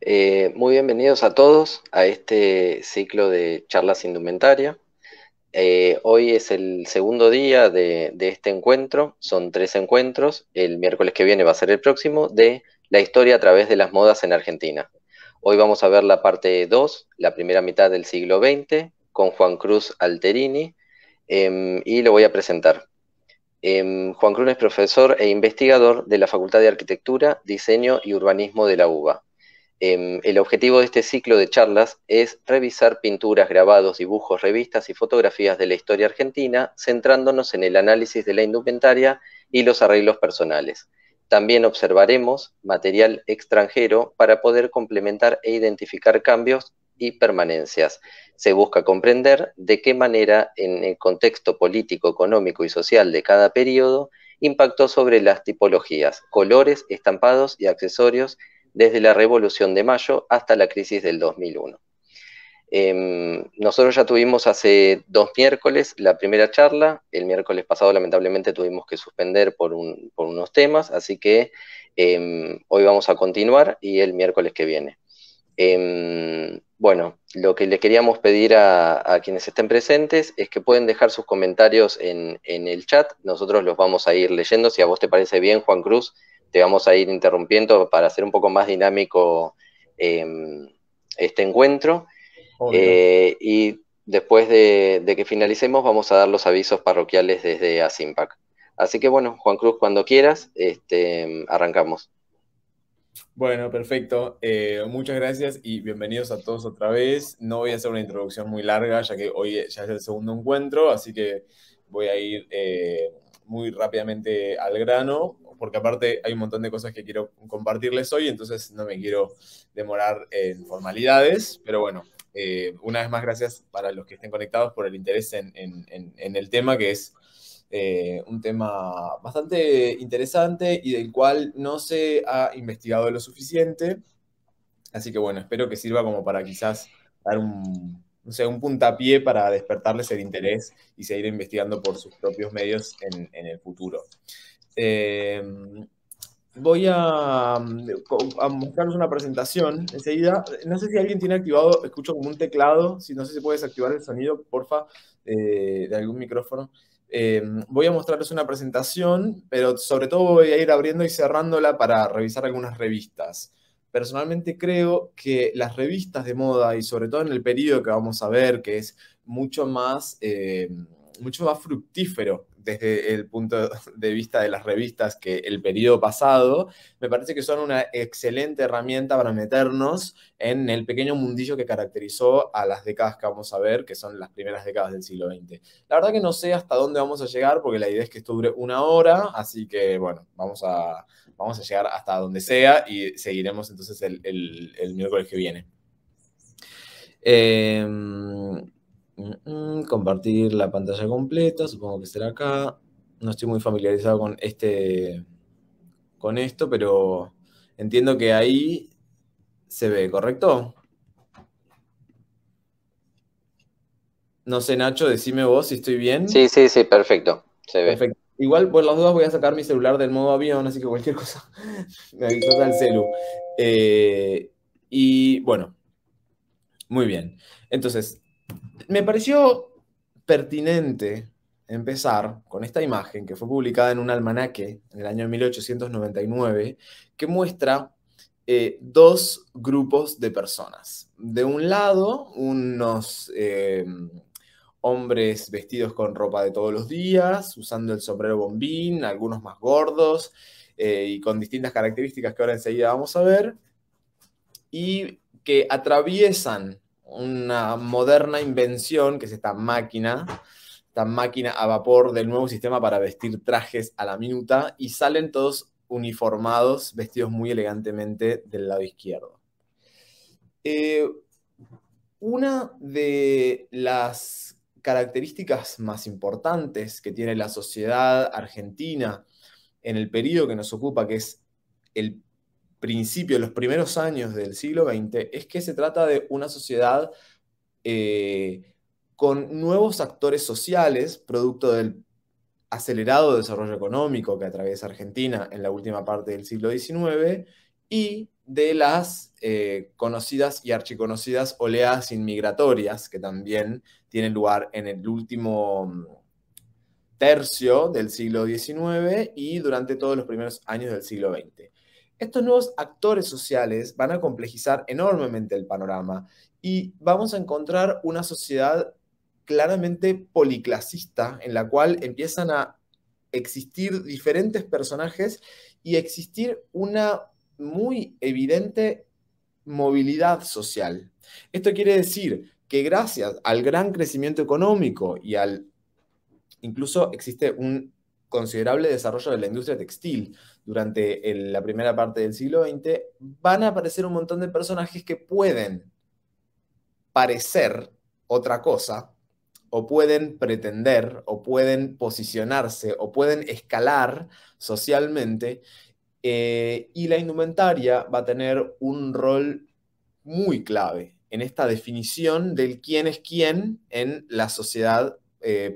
Muy bienvenidos a todos a este ciclo de charlas indumentaria. Hoy es el segundo día de este encuentro, son tres encuentros, el miércoles que viene va a ser el próximo, de la historia a través de las modas en Argentina. Hoy vamos a ver la parte 2, la primera mitad del siglo XX, con Juan Cruz Alterini, y lo voy a presentar. Juan Cruz es profesor e investigador de la Facultad de Arquitectura, Diseño y Urbanismo de la UBA. El objetivo de este ciclo de charlas es revisar pinturas, grabados, dibujos, revistas y fotografías de la historia argentina, centrándonos en el análisis de la indumentaria y los arreglos personales. También observaremos material extranjero para poder complementar e identificar cambios y permanencias. Se busca comprender de qué manera, en el contexto político, económico y social de cada periodo, impactó sobre las tipologías, colores, estampados y accesorios desde la Revolución de Mayo hasta la crisis del 2001. Nosotros ya tuvimos hace 2 miércoles la primera charla, el miércoles pasado lamentablemente tuvimos que suspender por unos temas, así que hoy vamos a continuar y el miércoles que viene. Bueno, lo que le queríamos pedir a quienes estén presentes es que pueden dejar sus comentarios en el chat, nosotros los vamos a ir leyendo, si a vos te parece bien, Juan Cruz, te vamos a ir interrumpiendo para hacer un poco más dinámico este encuentro. Obvio. Y después de que finalicemos vamos a dar los avisos parroquiales desde ASIMPAC. Así que bueno, Juan Cruz, cuando quieras, arrancamos. Bueno, perfecto. Muchas gracias y bienvenidos a todos otra vez. No voy a hacer una introducción muy larga, ya que hoy ya es el segundo encuentro, así que voy a ir muy rápidamente al grano, porque aparte hay un montón de cosas que quiero compartirles hoy, entonces no me quiero demorar en formalidades, pero bueno, una vez más gracias para los que estén conectados por el interés en el tema, que es un tema bastante interesante y del cual no se ha investigado lo suficiente. Así que bueno, espero que sirva como para quizás dar no sé, un puntapié para despertarles el interés y seguir investigando por sus propios medios en el futuro. Eh, Voy a mostrarles una presentación enseguida. No sé si alguien tiene activado, escucho como un teclado, si no sé si puedes activar el sonido, porfa, de algún micrófono. Voy a mostrarles una presentación, pero sobre todo voy a ir abriendo y cerrándola para revisar algunas revistas. Personalmente creo que las revistas de moda, y sobre todo en el periodo que vamos a ver, que es mucho más fructífero desde el punto de vista de las revistas que el periodo pasado, me parece que son una excelente herramienta para meternos en el pequeño mundillo que caracterizó a las décadas que vamos a ver, que son las primeras décadas del siglo XX. La verdad que no sé hasta dónde vamos a llegar, porque la idea es que esto dure una hora, así que bueno, vamos a llegar hasta donde sea y seguiremos entonces el miércoles que viene. Eh, Compartir la pantalla completa, supongo que será acá. No estoy muy familiarizado con esto, pero entiendo que ahí se ve, ¿correcto? No sé, Nacho, decime vos si estoy bien. Sí, sí, sí, perfecto, se ve. Perfecto. Igual, por las dudas, voy a sacar mi celular del modo avión, así que cualquier cosa me avisas al celu. Y bueno, muy bien. Entonces, me pareció pertinente empezar con esta imagen que fue publicada en un almanaque en el año 1899 que muestra dos grupos de personas. De un lado, unos hombres vestidos con ropa de todos los días, usando el sombrero bombín, algunos más gordos y con distintas características que ahora enseguida vamos a ver, y que atraviesan una moderna invención, que es esta máquina a vapor del nuevo sistema para vestir trajes a la minuta, y salen todos uniformados, vestidos muy elegantemente del lado izquierdo. Eh, una de las características más importantes que tiene la sociedad argentina en el periodo que nos ocupa, que es el principio, los primeros años del siglo XX, es que se trata de una sociedad con nuevos actores sociales, producto del acelerado desarrollo económico que atraviesa Argentina en la última parte del siglo XIX, y de las conocidas y archiconocidas oleadas inmigratorias que también tienen lugar en el último tercio del siglo XIX y durante todos los primeros años del siglo XX. Estos nuevos actores sociales van a complejizar enormemente el panorama y vamos a encontrar una sociedad claramente policlasista en la cual empiezan a existir diferentes personajes y existir una muy evidente movilidad social. Esto quiere decir que gracias al gran crecimiento económico y al incluso existe un considerable desarrollo de la industria textil durante la primera parte del siglo XX, van a aparecer un montón de personajes que pueden parecer otra cosa, o pueden pretender, o pueden posicionarse, o pueden escalar socialmente, y la indumentaria va a tener un rol muy clave en esta definición del quién es quién en la sociedad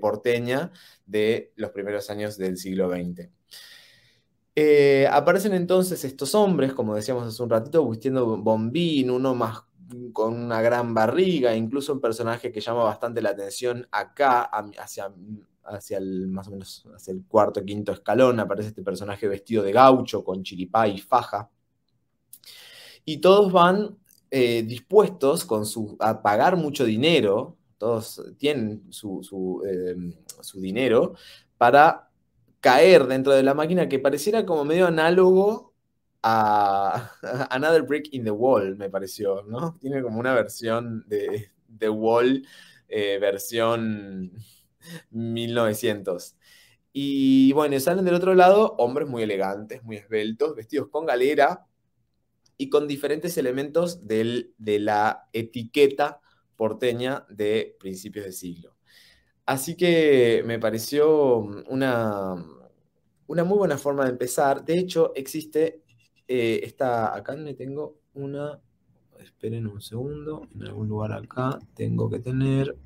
porteña de los primeros años del siglo XX. Aparecen entonces estos hombres, como decíamos hace un ratito, vistiendo bombín, uno más con una gran barriga, incluso un personaje que llama bastante la atención acá, hacia el, más o menos hacia el cuarto o quinto escalón, aparece este personaje vestido de gaucho, con chiripá y faja, y todos van dispuestos a pagar mucho dinero, todos tienen su dinero para caer dentro de la máquina, que pareciera como medio análogo a Another Brick in the Wall, me pareció, ¿no? Tiene como una versión de The Wall, versión 1900. Y bueno, salen del otro lado hombres muy elegantes, muy esbeltos, vestidos con galera y con diferentes elementos de la etiqueta porteña de principios de siglo. Así que me pareció una muy buena forma de empezar. De hecho, existe, acá me tengo una, esperen un segundo, en algún lugar acá tengo que tener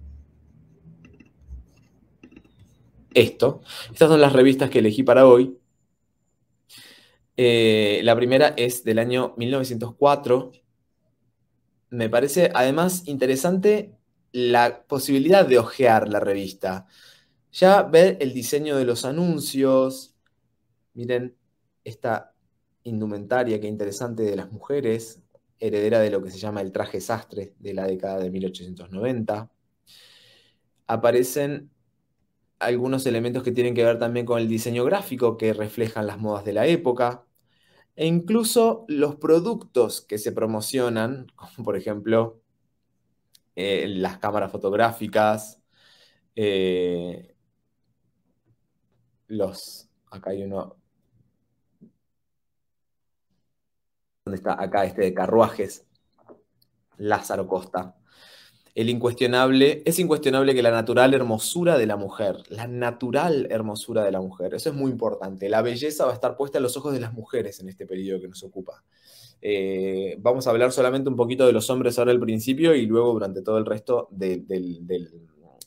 esto. Estas son las revistas que elegí para hoy. La primera es del año 1904. Me parece además interesante la posibilidad de hojear la revista. Ya ver el diseño de los anuncios, miren esta indumentaria, qué interesante, de las mujeres, heredera de lo que se llama el traje sastre de la década de 1890. Aparecen algunos elementos que tienen que ver también con el diseño gráfico que reflejan las modas de la época. E incluso los productos que se promocionan, como por ejemplo las cámaras fotográficas, acá hay uno, ¿dónde está? Acá este de carruajes, Lázaro Costa. Es incuestionable que la natural hermosura de la mujer, eso es muy importante. La belleza va a estar puesta en los ojos de las mujeres en este periodo que nos ocupa. Vamos a hablar solamente un poquito de los hombres ahora al principio y luego durante todo el resto del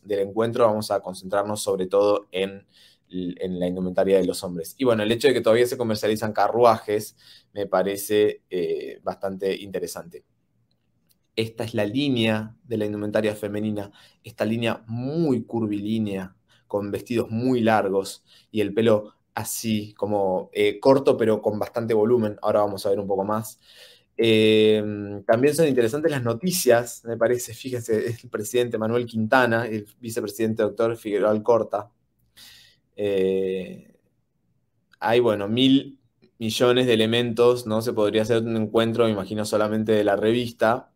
encuentro vamos a concentrarnos sobre todo en la indumentaria de los hombres. Y bueno, el hecho de que todavía se comercializan carruajes me parece bastante interesante. Esta es la línea de la indumentaria femenina, esta línea muy curvilínea, con vestidos muy largos y el pelo así, como corto pero con bastante volumen. Ahora vamos a ver un poco más. También son interesantes las noticias, me parece. Fíjense, el presidente Manuel Quintana, el vicepresidente doctor Figueroa Alcorta. Hay, bueno, 1.000 millones de elementos, ¿no? Se podría hacer un encuentro, me imagino, solamente de la revista.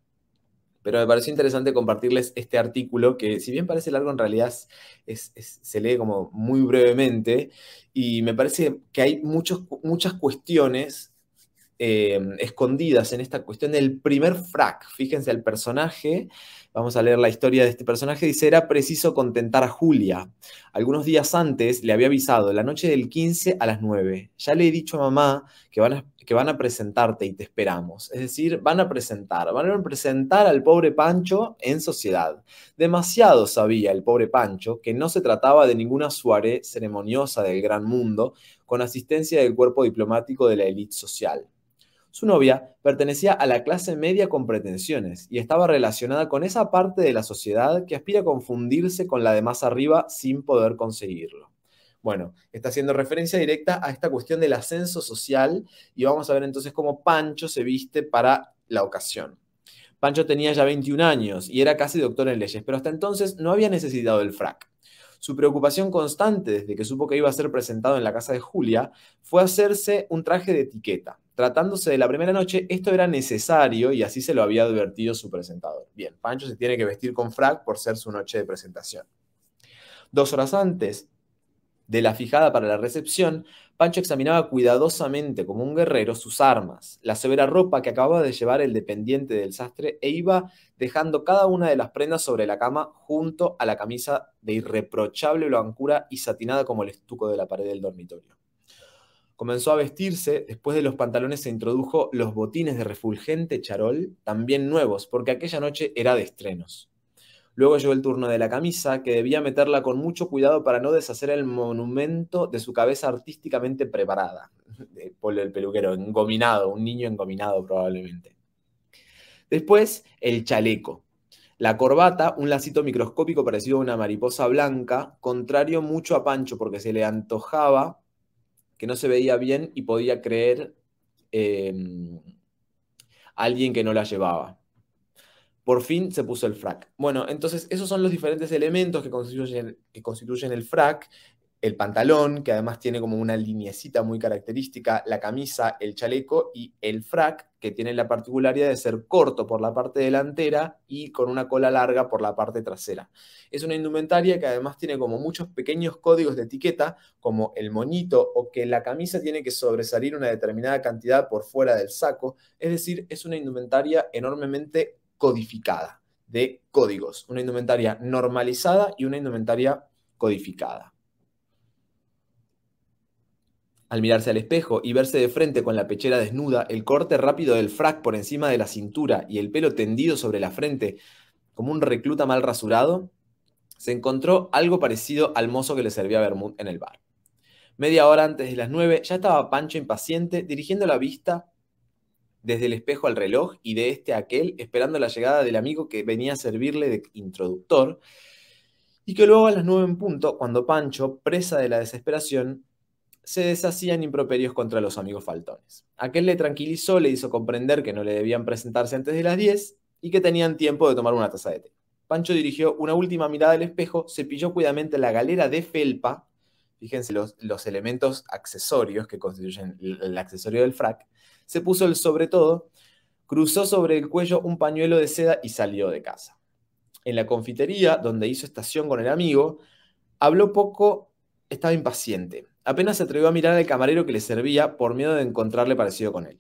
Pero me pareció interesante compartirles este artículo que, si bien parece largo, en realidad se lee como muy brevemente y me parece que hay muchas cuestiones escondidas en esta cuestión del primer frac. Fíjense el personaje, vamos a leer la historia de este personaje, dice: era preciso contentar a Julia. Algunos días antes le había avisado, la noche del 15 a las 9. Ya le he dicho a mamá que van a presentarte y te esperamos. Es decir, van a presentar al pobre Pancho en sociedad. Demasiado sabía el pobre Pancho que no se trataba de ninguna soirée ceremoniosa del gran mundo con asistencia del cuerpo diplomático de la élite social. Su novia pertenecía a la clase media con pretensiones y estaba relacionada con esa parte de la sociedad que aspira a confundirse con la de más arriba sin poder conseguirlo. Bueno, está haciendo referencia directa a esta cuestión del ascenso social y vamos a ver entonces cómo Pancho se viste para la ocasión. Pancho tenía ya 21 años y era casi doctor en leyes, pero hasta entonces no había necesitado el frac. Su preocupación constante desde que supo que iba a ser presentado en la casa de Julia fue hacerse un traje de etiqueta. Tratándose de la primera noche, esto era necesario y así se lo había advertido su presentador. Bien, Pancho se tiene que vestir con frac por ser su noche de presentación. 2 horas antes de la fijada para la recepción, Pancho examinaba cuidadosamente, como un guerrero, sus armas, la severa ropa que acababa de llevar el dependiente del sastre e iba dejando cada una de las prendas sobre la cama junto a la camisa de irreprochable blancura y satinada como el estuco de la pared del dormitorio. Comenzó a vestirse, después de los pantalones se introdujo los botines de refulgente charol, también nuevos, porque aquella noche era de estrenos. Luego llegó el turno de la camisa, que debía meterla con mucho cuidado para no deshacer el monumento de su cabeza artísticamente preparada. De Polo el peluquero, engominado, un niño engominado probablemente. Después, el chaleco. La corbata, un lacito microscópico parecido a una mariposa blanca, contrario mucho a Pancho porque se le antojaba que no se veía bien y podía creer alguien que no la llevaba. Por fin se puso el frac. Bueno, entonces esos son los diferentes elementos que constituyen el frac. El pantalón, que además tiene como una lineecita muy característica, la camisa, el chaleco y el frac, que tiene la particularidad de ser corto por la parte delantera y con una cola larga por la parte trasera. Es una indumentaria que además tiene como muchos pequeños códigos de etiqueta, como el moñito o que la camisa tiene que sobresalir una determinada cantidad por fuera del saco. Es decir, es una indumentaria enormemente codificada, de códigos. Una indumentaria normalizada y una indumentaria codificada. Al mirarse al espejo y verse de frente con la pechera desnuda, el corte rápido del frac por encima de la cintura y el pelo tendido sobre la frente como un recluta mal rasurado, se encontró algo parecido al mozo que le servía vermut en el bar. Media hora antes de las 9 ya estaba Pancho impaciente, dirigiendo la vista desde el espejo al reloj y de este a aquel, esperando la llegada del amigo que venía a servirle de introductor, y que luego a las 9 en punto, cuando Pancho, presa de la desesperación, se deshacían improperios contra los amigos faltones. Aquel le tranquilizó, le hizo comprender que no le debían presentarse antes de las 10 y que tenían tiempo de tomar una taza de té. Pancho dirigió una última mirada al espejo, cepilló cuidadamente la galera de felpa, fíjense los elementos accesorios que constituyen el accesorio del frac, se puso el sobre todo, cruzó sobre el cuello un pañuelo de seda y salió de casa. En la confitería, donde hizo estación con el amigo, habló poco, estaba impaciente. Apenas se atrevió a mirar al camarero que le servía por miedo de encontrarle parecido con él.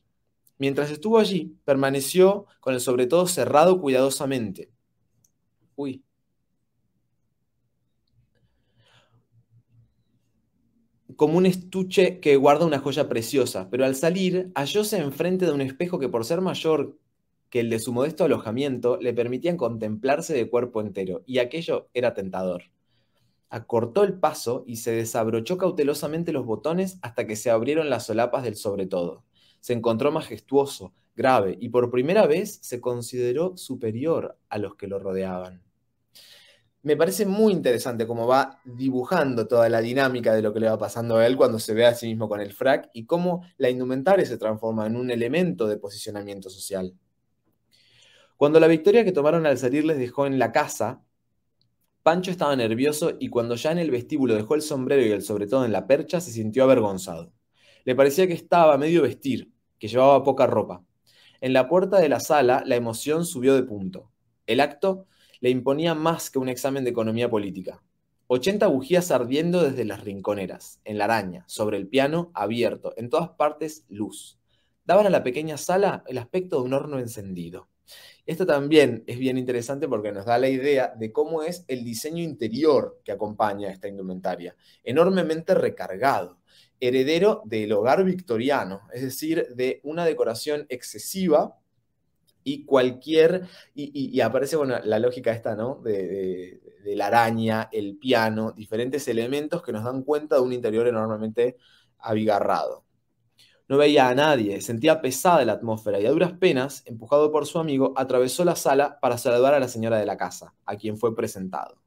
Mientras estuvo allí, permaneció con el sobre todo cerrado cuidadosamente. Uy. Como un estuche que guarda una joya preciosa, pero al salir hallóse enfrente de un espejo que por ser mayor que el de su modesto alojamiento le permitían contemplarse de cuerpo entero, y aquello era tentador. Acortó el paso y se desabrochó cautelosamente los botones hasta que se abrieron las solapas del sobretodo. Se encontró majestuoso, grave, y por primera vez se consideró superior a los que lo rodeaban. Me parece muy interesante cómo va dibujando toda la dinámica de lo que le va pasando a él cuando se ve a sí mismo con el frac y cómo la indumentaria se transforma en un elemento de posicionamiento social. Cuando la victoria que tomaron al salir les dejó en la casa, Pancho estaba nervioso y cuando ya en el vestíbulo dejó el sombrero y el sobre todo en la percha, se sintió avergonzado. Le parecía que estaba a medio vestir, que llevaba poca ropa. En la puerta de la sala, la emoción subió de punto. El acto le imponía más que un examen de economía política. 80 bujías ardiendo desde las rinconeras, en la araña, sobre el piano, abierto, en todas partes luz. Daban a la pequeña sala el aspecto de un horno encendido. Esto también es bien interesante porque nos da la idea de cómo es el diseño interior que acompaña a esta indumentaria, enormemente recargado, heredero del hogar victoriano, es decir, de una decoración excesiva y aparece bueno, la lógica esta, ¿no? De la araña, el piano, diferentes elementos que nos dan cuenta de un interior enormemente abigarrado. No veía a nadie, sentía pesada la atmósfera y a duras penas, empujado por su amigo, atravesó la sala para saludar a la señora de la casa, a quien fue presentado.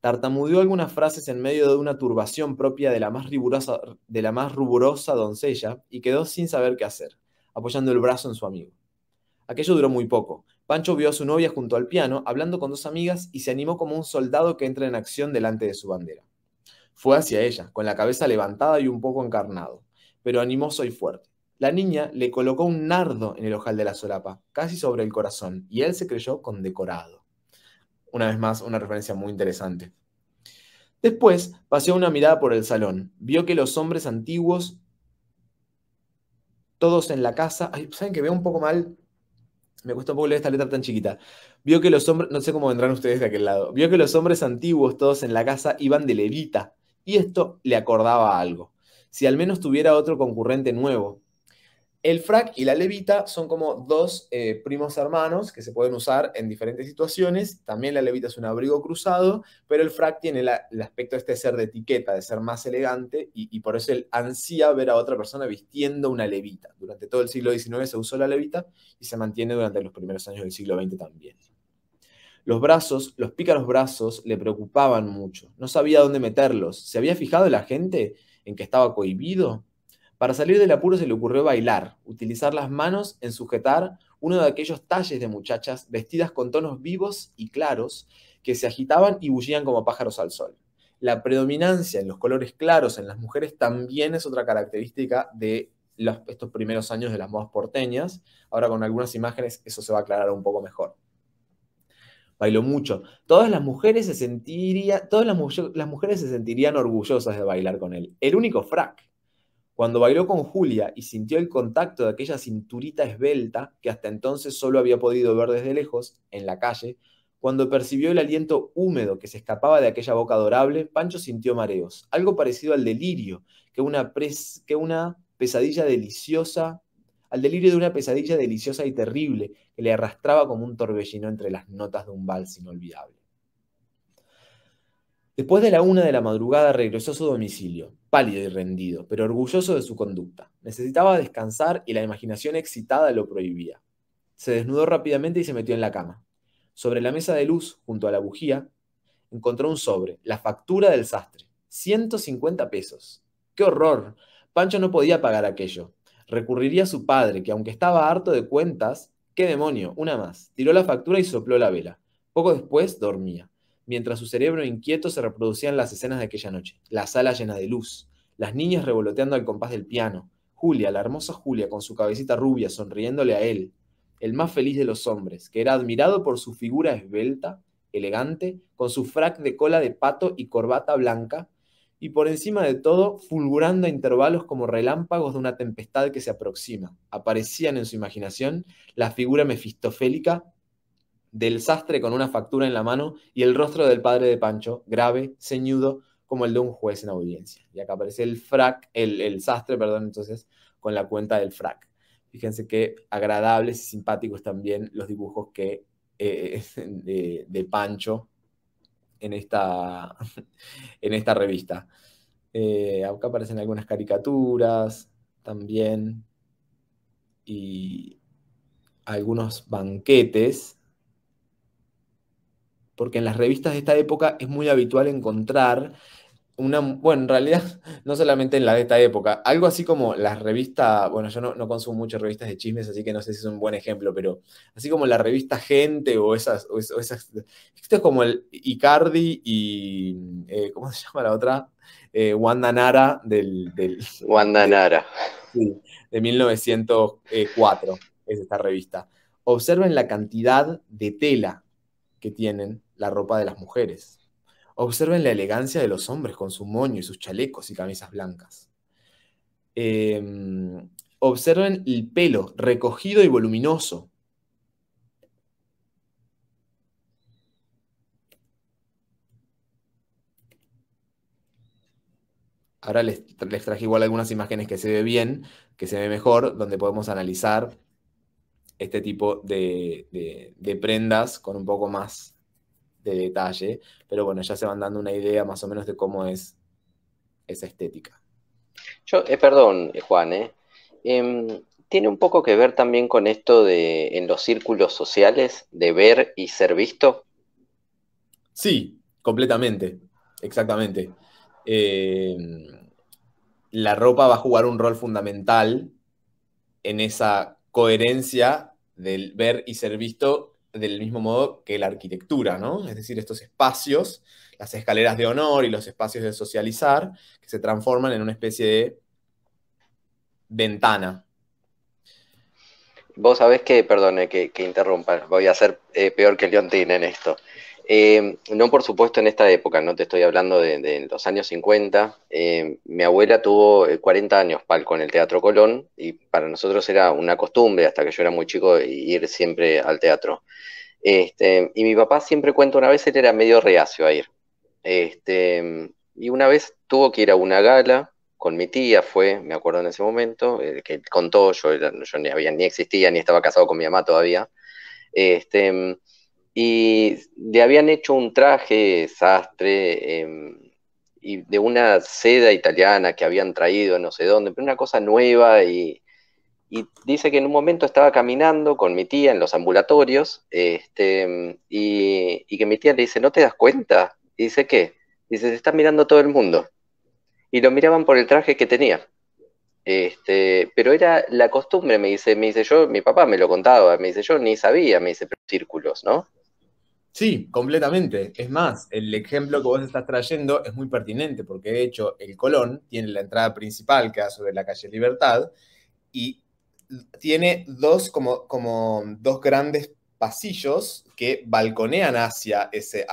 Tartamudeó algunas frases en medio de una turbación propia de la más ruborosa doncella y quedó sin saber qué hacer, apoyando el brazo en su amigo. Aquello duró muy poco. Pancho vio a su novia junto al piano, hablando con dos amigas, y se animó como un soldado que entra en acción delante de su bandera. Fue hacia ella, con la cabeza levantada y un poco encarnado, pero animoso y fuerte. La niña le colocó un nardo en el ojal de la solapa, casi sobre el corazón, y él se creyó condecorado. Una vez más, una referencia muy interesante. Después, paseó una mirada por el salón. Vio que los hombres antiguos, todos en la casa... Ay, ¿saben que veo un poco mal? Me cuesta un poco leer esta letra tan chiquita. Vio que los hombres... No sé cómo vendrán ustedes de aquel lado. Vio que los hombres antiguos, todos en la casa, iban de levita. Y esto le acordaba algo. Si al menos tuviera otro concurrente nuevo. El frac y la levita son como dos primos hermanos que se pueden usar en diferentes situaciones. También la levita es un abrigo cruzado, pero el frac tiene el aspecto este de ser de etiqueta, de ser más elegante, y por eso él ansía ver a otra persona vistiendo una levita. Durante todo el siglo XIX se usó la levita y se mantiene durante los primeros años del siglo XX también. Los pícaros brazos, le preocupaban mucho. No sabía dónde meterlos. ¿Se había fijado la gente en que estaba cohibido? Para salir del apuro se le ocurrió bailar, utilizar las manos en sujetar uno de aquellos talles de muchachas vestidas con tonos vivos y claros que se agitaban y bullían como pájaros al sol. La predominancia en los colores claros en las mujeres también es otra característica de estos primeros años de las modas porteñas. Ahora con algunas imágenes eso se va a aclarar un poco mejor. Bailó mucho. Todas las mujeres se sentirían orgullosas de bailar con él. El único frac. Cuando bailó con Julia y sintió el contacto de aquella cinturita esbelta que hasta entonces solo había podido ver desde lejos, en la calle, cuando percibió el aliento húmedo que se escapaba de aquella boca adorable, Pancho sintió mareos, algo parecido al delirio, al delirio de una pesadilla deliciosa y terrible que le arrastraba como un torbellino entre las notas de un vals inolvidable. Después de la 1 de la madrugada regresó a su domicilio, pálido y rendido, pero orgulloso de su conducta. Necesitaba descansar y la imaginación excitada lo prohibía. Se desnudó rápidamente y se metió en la cama. Sobre la mesa de luz, junto a la bujía, encontró un sobre, la factura del sastre. 150 pesos. ¡Qué horror! Pancho no podía pagar aquello. Recurriría a su padre, que aunque estaba harto de cuentas, ¡qué demonio! Una más. Tiró la factura y sopló la vela. Poco después dormía. Mientras su cerebro inquieto se reproducían las escenas de aquella noche. La sala llena de luz, las niñas revoloteando al compás del piano, Julia, la hermosa Julia, con su cabecita rubia, sonriéndole a él, el más feliz de los hombres, que era admirado por su figura esbelta, elegante, con su frac de cola de pato y corbata blanca, y por encima de todo, fulgurando a intervalos como relámpagos de una tempestad que se aproxima. Aparecían en su imaginación la figura mefistofélica del sastre con una factura en la mano y el rostro del padre de Pancho, grave, ceñudo, como el de un juez en audiencia. Y acá aparece el sastre, perdón, entonces, con la cuenta del frac. Fíjense qué agradables y simpáticos también los dibujos de Pancho en esta revista. Acá aparecen algunas caricaturas también y algunos banquetes, porque en las revistas de esta época es muy habitual encontrar bueno, en realidad, no solamente en la de esta época, algo así como las revistas, bueno, yo no consumo muchas revistas de chismes, así que no sé si es un buen ejemplo, pero así como la revista Gente o esas, esto es como el Icardi y, ¿cómo se llama la otra? Wanda Nara Wanda Nara. Sí, de 1904, es esta revista. Observen la cantidad de tela que tienen la ropa de las mujeres. Observen la elegancia de los hombres con su moño y sus chalecos y camisas blancas. Observen el pelo recogido y voluminoso. Ahora les traje igual algunas imágenes que se ve bien, que se ve mejor, donde podemos analizar este tipo de prendas con un poco más de detalle, pero bueno, ya se van dando una idea más o menos de cómo es esa estética. Perdón, Juan, Tiene un poco que ver también con esto de en los círculos sociales, de ver y ser visto. Sí, completamente, exactamente. Eh, la ropa va a jugar un rol fundamental en esa coherencia del ver y ser visto del mismo modo que la arquitectura, ¿no? Es decir, estos espacios, las escaleras de honor y los espacios de socializar, que se transforman en una especie de ventana. Vos sabés que, perdone que interrumpa, voy a ser peor que Leontín en esto. No, por supuesto, en esta época, no te estoy hablando de los años 50. Mi abuela tuvo 40 años palco en el Teatro Colón y para nosotros era una costumbre, hasta que yo era muy chico, ir siempre al teatro. Y mi papá siempre cuenta, una vez él era medio reacio a ir. Y una vez tuvo que ir a una gala con mi tía, fue, me acuerdo en ese momento, que contó, yo ni existía, ni estaba casado con mi mamá todavía. Este, y le habían hecho un traje sastre, y de una seda italiana que habían traído no sé dónde, pero una cosa nueva. Y dice que en un momento estaba caminando con mi tía en los ambulatorios, y que mi tía le dice, ¿no te das cuenta? Y dice, ¿qué? Dice, se está mirando todo el mundo. Y lo miraban por el traje que tenía. Pero era la costumbre, me dice yo, mi papá me lo contaba, me dice yo ni sabía, me dice, pero círculos, ¿no? Sí, completamente. Es más, el ejemplo que vos estás trayendo es muy pertinente porque de hecho el Colón tiene la entrada principal que da sobre la calle Libertad y tiene como dos grandes pasillos que balconean hacia ese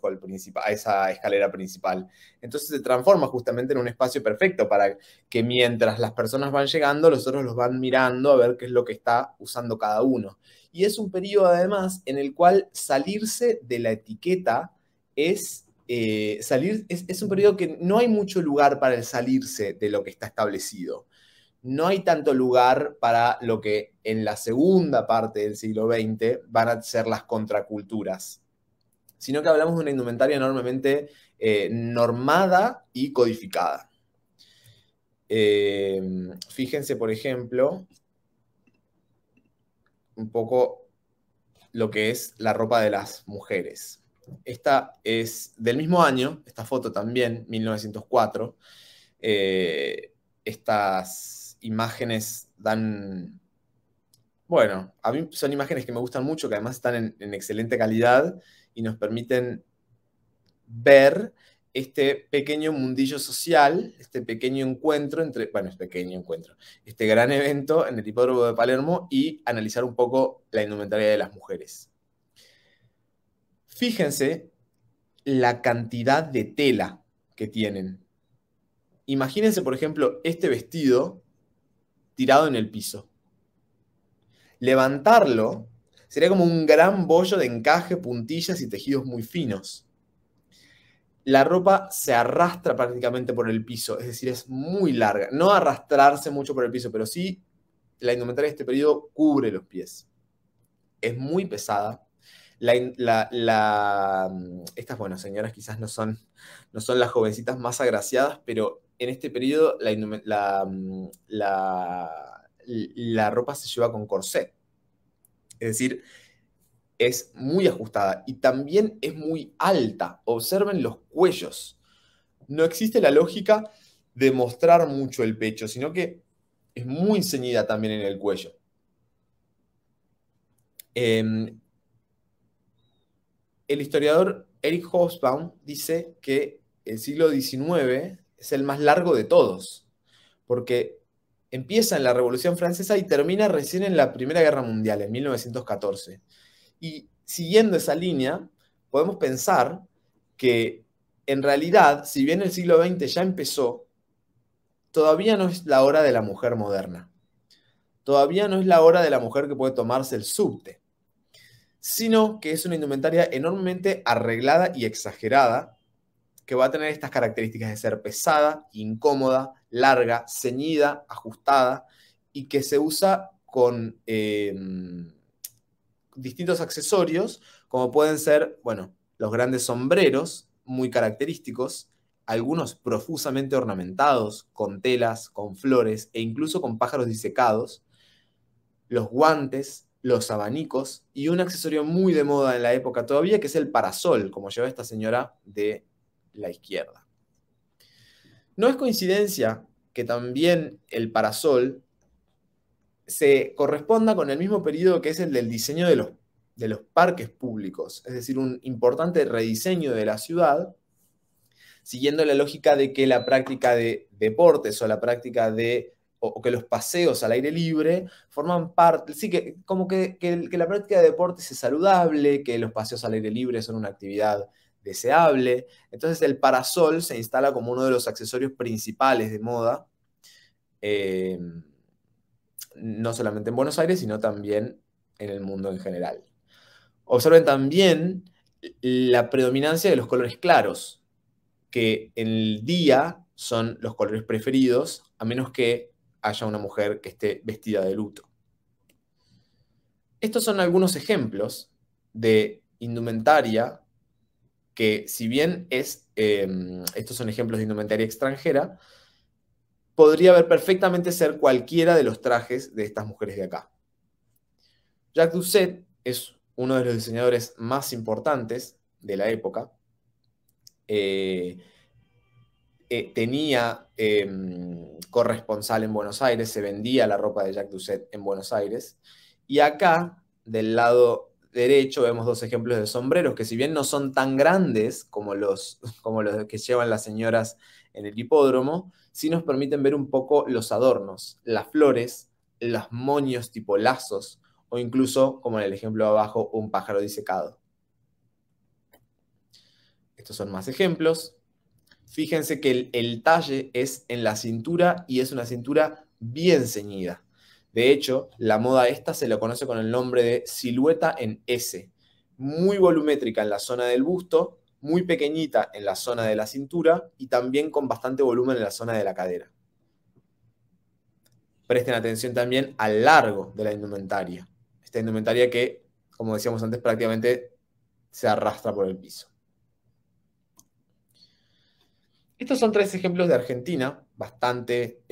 hall principal, a esa escalera principal. Entonces se transforma justamente en un espacio perfecto para que mientras las personas van llegando, los otros los van mirando a ver qué es lo que está usando cada uno. Y es un periodo además en el cual salirse de la etiqueta es un periodo que no hay mucho lugar para el salirse de lo que está establecido. No hay tanto lugar para lo que en la segunda parte del siglo XX van a ser las contraculturas, sino que hablamos de una indumentaria enormemente normada y codificada. Fíjense, por ejemplo, un poco lo que es la ropa de las mujeres. Esta es del mismo año, esta foto también, 1904. Estas imágenes dan... Bueno, a mí son imágenes que me gustan mucho, que además están en excelente calidad y nos permiten ver este pequeño mundillo social, este pequeño encuentro entre, bueno, es pequeño encuentro, este gran evento en el hipódromo de Palermo y analizar un poco la indumentaria de las mujeres. Fíjense la cantidad de tela que tienen. Imagínense, por ejemplo, este vestido tirado en el piso. Levantarlo sería como un gran bollo de encaje, puntillas y tejidos muy finos. La ropa se arrastra prácticamente por el piso, es decir, es muy larga. No arrastrarse mucho por el piso, pero sí la indumentaria de este periodo cubre los pies. Es muy pesada. Estas, bueno, señoras quizás no son las jovencitas más agraciadas, pero en este periodo la ropa se lleva con corset. Es decir, es muy ajustada y también es muy alta. Observen los cuellos. No existe la lógica de mostrar mucho el pecho, sino que es muy ceñida también en el cuello. El historiador Eric Hobsbawm dice que el siglo XIX es el más largo de todos, porque empieza en la Revolución Francesa y termina recién en la Primera Guerra Mundial, en 1914. Y siguiendo esa línea, podemos pensar que en realidad, si bien el siglo XX ya empezó, todavía no es la hora de la mujer moderna. Todavía no es la hora de la mujer que puede tomarse el subte, sino que es una indumentaria enormemente arreglada y exagerada, que va a tener estas características de ser pesada, incómoda, larga, ceñida, ajustada, y que se usa con distintos accesorios, como pueden ser, bueno, los grandes sombreros, muy característicos, algunos profusamente ornamentados, con telas, con flores e incluso con pájaros disecados, los guantes, los abanicos y un accesorio muy de moda en la época todavía, que es el parasol, como lleva esta señora de la izquierda. No es coincidencia que también el parasol se corresponda con el mismo periodo que es el del diseño de los parques públicos, es decir, un importante rediseño de la ciudad, siguiendo la lógica de que la práctica de deportes o la práctica o que los paseos al aire libre forman parte, sí, que como que la práctica de deportes es saludable, que los paseos al aire libre son una actividad deseable. Entonces el parasol se instala como uno de los accesorios principales de moda, no solamente en Buenos Aires, sino también en el mundo en general. Observen también la predominancia de los colores claros, que en el día son los colores preferidos, a menos que haya una mujer que esté vestida de luto. Estos son algunos ejemplos de indumentaria que, si bien estos son ejemplos de indumentaria extranjera, podría haber perfectamente ser cualquiera de los trajes de estas mujeres de acá. Jacques Doucet es uno de los diseñadores más importantes de la época. Tenía corresponsal en Buenos Aires, se vendía la ropa de Jacques Doucet en Buenos Aires. Y acá, del lado derecho, vemos dos ejemplos de sombreros que, si bien no son tan grandes como los que llevan las señoras en el hipódromo, sí nos permiten ver un poco los adornos, las flores, los moños tipo lazos, o incluso, como en el ejemplo de abajo, un pájaro disecado. Estos son más ejemplos. Fíjense que el talle es en la cintura y es una cintura bien ceñida. De hecho, la moda esta se lo conoce con el nombre de silueta en S. Muy volumétrica en la zona del busto, muy pequeñita en la zona de la cintura y también con bastante volumen en la zona de la cadera. Presten atención también al largo de la indumentaria. Esta indumentaria que, como decíamos antes, prácticamente se arrastra por el piso. Estos son tres ejemplos de Argentina, bastante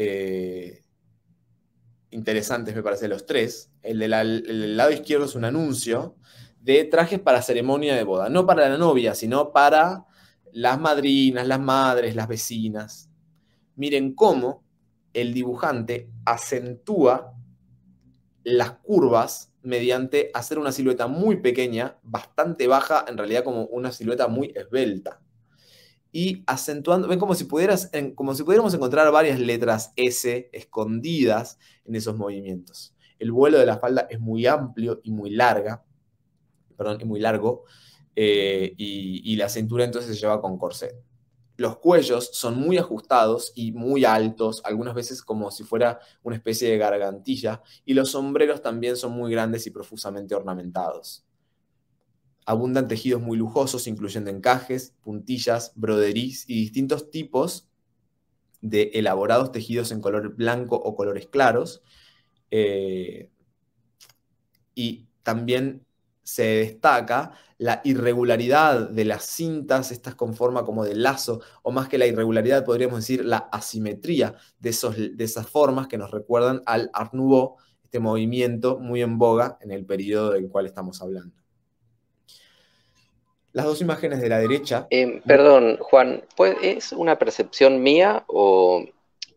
interesantes me parece los tres. El del lado izquierdo es un anuncio de trajes para ceremonia de boda, no para la novia, sino para las madrinas, las madres, las vecinas. Miren cómo el dibujante acentúa las curvas mediante hacer una silueta muy pequeña, bastante baja, en realidad como una silueta muy esbelta. Y acentuando, ven como si pudiéramos encontrar varias letras S escondidas en esos movimientos. El vuelo de la falda es muy amplio y muy largo, y la cintura entonces se lleva con corset. Los cuellos son muy ajustados y muy altos, algunas veces como si fuera una especie de gargantilla, y los sombreros también son muy grandes y profusamente ornamentados. Abundan tejidos muy lujosos, incluyendo encajes, puntillas, broderís y distintos tipos de elaborados tejidos en color blanco o colores claros. Y también se destaca la irregularidad de las cintas, estas con forma como de lazo, o más que la irregularidad, podríamos decir la asimetría de esas formas que nos recuerdan al Art Nouveau, este movimiento muy en boga en el periodo del cual estamos hablando. Las dos imágenes de la derecha. Perdón, Juan, ¿es una percepción mía o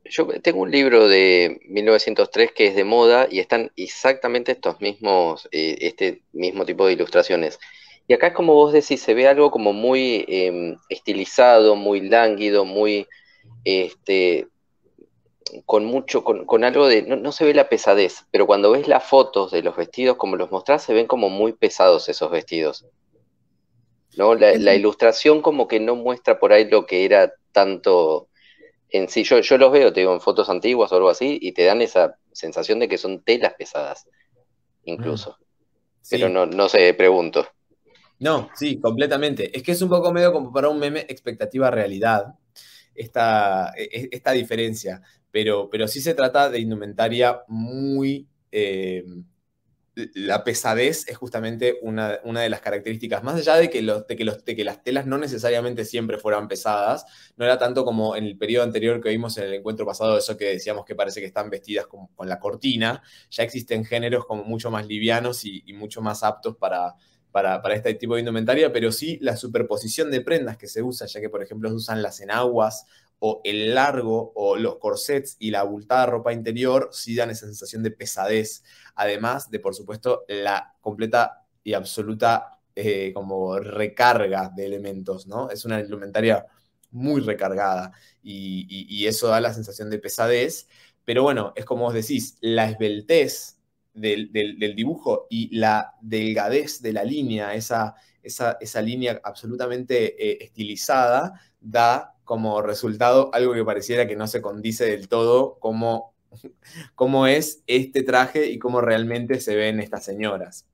yo tengo un libro de 1903 que es de moda y están exactamente estos mismos, este mismo tipo de ilustraciones? Y acá es como vos decís, se ve algo como muy estilizado, muy lánguido, muy, con algo de, no se ve la pesadez, pero cuando ves las fotos de los vestidos como los mostrás, se ven como muy pesados esos vestidos. ¿No? La ilustración como que no muestra por ahí lo que era tanto en sí. Yo los veo, te digo, en fotos antiguas o algo así, y te dan esa sensación de que son telas pesadas, incluso. Sí. Pero no sé, pregunto. No, sí, completamente. Es que es un poco medio como para un meme expectativa-realidad, esta diferencia. Pero sí se trata de indumentaria muy la pesadez es justamente una de las características, más allá de que las telas no necesariamente siempre fueran pesadas, no era tanto como en el periodo anterior que vimos en el encuentro pasado, eso que decíamos que parece que están vestidas con la cortina, ya existen géneros como mucho más livianos y mucho más aptos para este tipo de indumentaria, pero sí la superposición de prendas que se usa, ya que por ejemplo se usan las enaguas, o el largo, o los corsets y la abultada ropa interior, sí dan esa sensación de pesadez. Además de, por supuesto, la completa y absoluta como recarga de elementos, ¿no? Es una indumentaria muy recargada y eso da la sensación de pesadez. Pero bueno, es como vos decís, la esbeltez del dibujo y la delgadez de la línea, esa línea absolutamente estilizada, da como resultado algo que pareciera que no se condice del todo cómo es este traje y cómo realmente se ven estas señoras.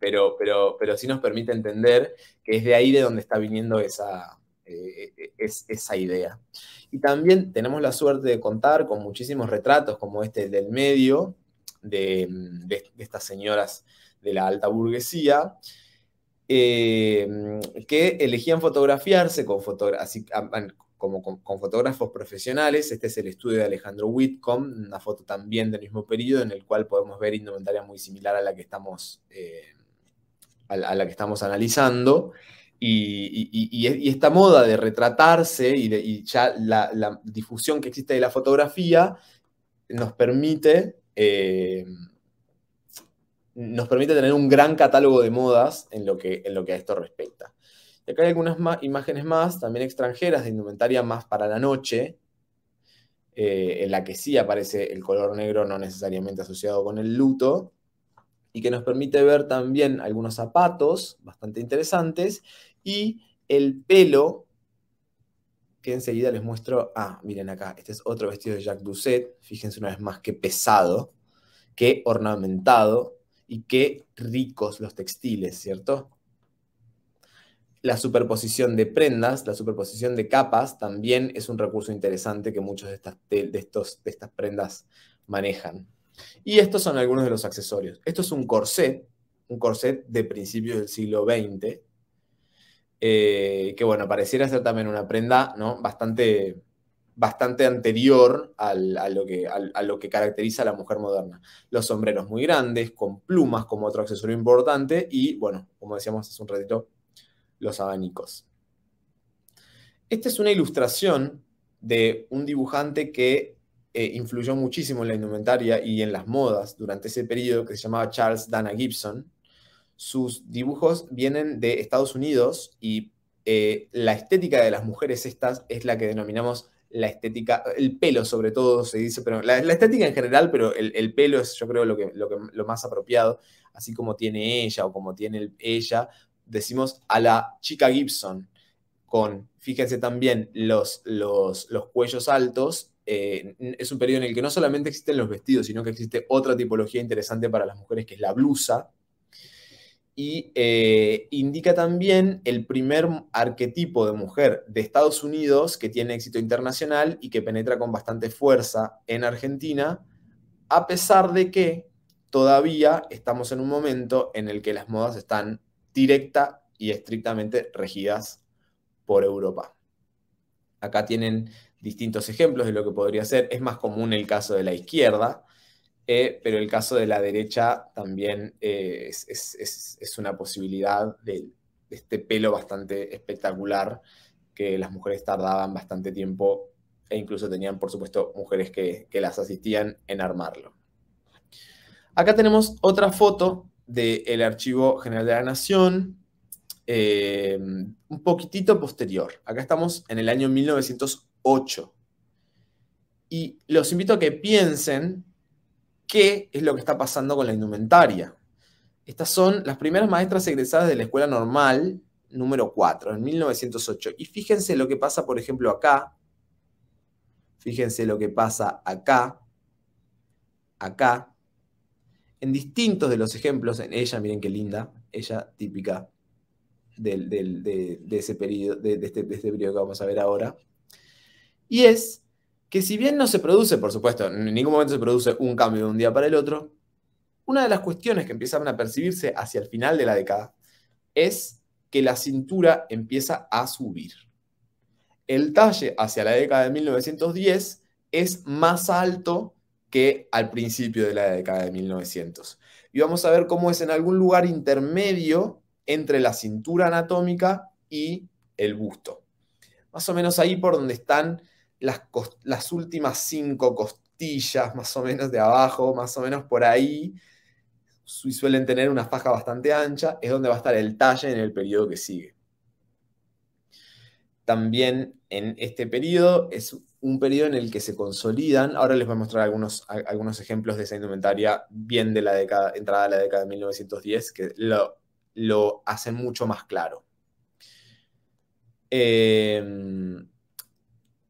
Pero sí nos permite entender que es de ahí de donde está viniendo esa idea. Y también tenemos la suerte de contar con muchísimos retratos como este del medio, de estas señoras de la alta burguesía, que elegían fotografiarse con fotógrafos profesionales. Este es el estudio de Alejandro Whitcomb, una foto también del mismo periodo en el cual podemos ver indumentaria muy similar a la que estamos, analizando. Y esta moda de retratarse y ya la difusión que existe de la fotografía nos permite tener un gran catálogo de modas en lo que a esto respecta. Y acá hay algunas imágenes más, también extranjeras, de indumentaria más para la noche, en la que sí aparece el color negro, no necesariamente asociado con el luto, y que nos permite ver también algunos zapatos bastante interesantes, y el pelo, que enseguida les muestro. Miren acá, este es otro vestido de Jacques Doucet, fíjense una vez más qué pesado, qué ornamentado, y qué ricos los textiles, ¿cierto? La superposición de prendas, la superposición de capas, también es un recurso interesante que muchos de estas prendas manejan. Y estos son algunos de los accesorios. Esto es un corset de principios del siglo XX, que bueno, pareciera ser también una prenda, ¿no?, bastante anterior a lo que caracteriza a la mujer moderna. Los sombreros muy grandes, con plumas como otro accesorio importante, y bueno, como decíamos hace un ratito, los abanicos. Esta es una ilustración de un dibujante que influyó muchísimo en la indumentaria y en las modas durante ese periodo, que se llamaba Charles Dana Gibson. Sus dibujos vienen de Estados Unidos y la estética de las mujeres estas es la que denominamos la estética, el pelo sobre todo se dice, pero la estética en general, pero el pelo es, yo creo, lo más apropiado, así como tiene ella o como tiene ella, decimos a la chica Gibson, fíjense también los cuellos altos. Es un periodo en el que no solamente existen los vestidos, sino que existe otra tipología interesante para las mujeres, que es la blusa. Y indica también el primer arquetipo de mujer de Estados Unidos que tiene éxito internacional y que penetra con bastante fuerza en Argentina, a pesar de que todavía estamos en un momento en el que las modas están directa y estrictamente regidas por Europa. Acá tienen distintos ejemplos de lo que podría ser. Es más común el caso de la izquierda, pero el caso de la derecha también es una posibilidad de este pelo bastante espectacular que las mujeres tardaban bastante tiempo, e incluso tenían, por supuesto, mujeres que las asistían en armarlo. Acá tenemos otra foto del Archivo General de la Nación, un poquitito posterior. Acá estamos en el año 1908. Y los invito a que piensen qué es lo que está pasando con la indumentaria. Estas son las primeras maestras egresadas de la Escuela Normal número 4, en 1908. Y fíjense lo que pasa, por ejemplo, acá. Fíjense lo que pasa acá. Acá. En distintos de los ejemplos, en ella, miren qué linda, ella típica de ese periodo, de este periodo que vamos a ver ahora. Y es que si bien no se produce, por supuesto, en ningún momento se produce un cambio de un día para el otro, Una de las cuestiones que empiezan a percibirse hacia el final de la década es que la cintura empieza a subir. El talle hacia la década de 1910 es más alto que al principio de la década de 1900. Y vamos a ver cómo es en algún lugar intermedio entre la cintura anatómica y el busto. Más o menos ahí por donde están las últimas 5 costillas, más o menos de abajo, más o menos por ahí, y suelen tener una faja bastante ancha, es donde va a estar el talle en el periodo que sigue. También en este periodo es un periodo en el que se consolidan, ahora les voy a mostrar algunos ejemplos de esa indumentaria bien de la década, entrada a la década de 1910, que lo hacen mucho más claro.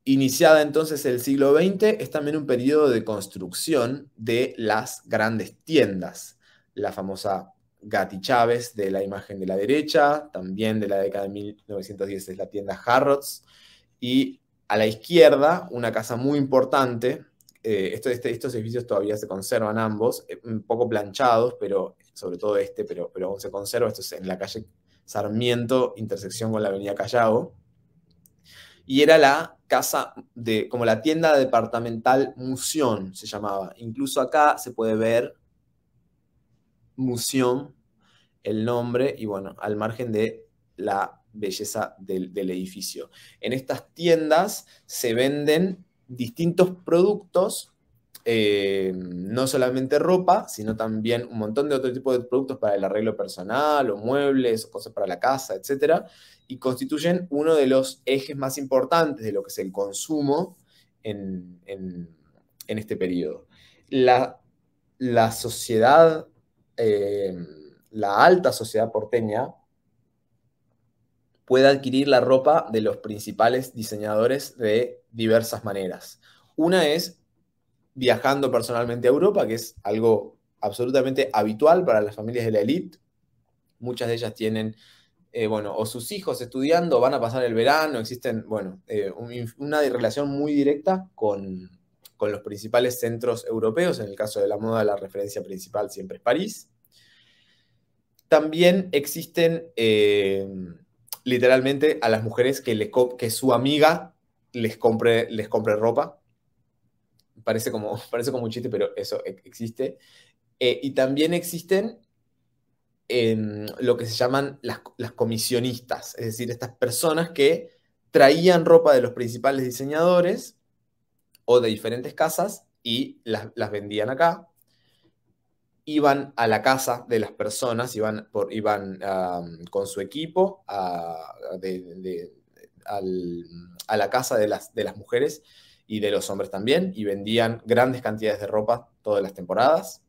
Iniciada entonces el siglo XX, es también un periodo de construcción de las grandes tiendas. La famosa Gatti Chávez de la imagen de la derecha, también de la década de 1910 es la tienda Harrods, y a la izquierda una casa muy importante. Estos edificios todavía se conservan ambos, un poco planchados, pero sobre todo pero aún se conserva. Esto es en la calle Sarmiento, intersección con la avenida Callao. Y era la casa como la tienda departamental Museum, se llamaba. Incluso acá se puede ver Museum, el nombre, y bueno, al margen de la belleza del edificio. En estas tiendas se venden distintos productos, no solamente ropa, sino también un montón de otro tipo de productos para el arreglo personal, o muebles, o cosas para la casa, etc. Y constituyen uno de los ejes más importantes de lo que es el consumo en este periodo. La sociedad, la alta sociedad porteña, puede adquirir la ropa de los principales diseñadores de diversas maneras. Una es viajando personalmente a Europa, que es algo absolutamente habitual para las familias de la élite. Muchas de ellas tienen, o sus hijos estudiando, van a pasar el verano, existen, una relación muy directa con los principales centros europeos. En el caso de la moda, la referencia principal siempre es París. También existen literalmente a las mujeres que su amiga les compre ropa. Parece como un chiste, pero eso existe. Y también existen lo que se llaman las comisionistas, es decir, estas personas que traían ropa de los principales diseñadores o de diferentes casas y las vendían acá. Iban a la casa de las personas, iban con su equipo a la casa de las mujeres y de los hombres también, y vendían grandes cantidades de ropa todas las temporadas.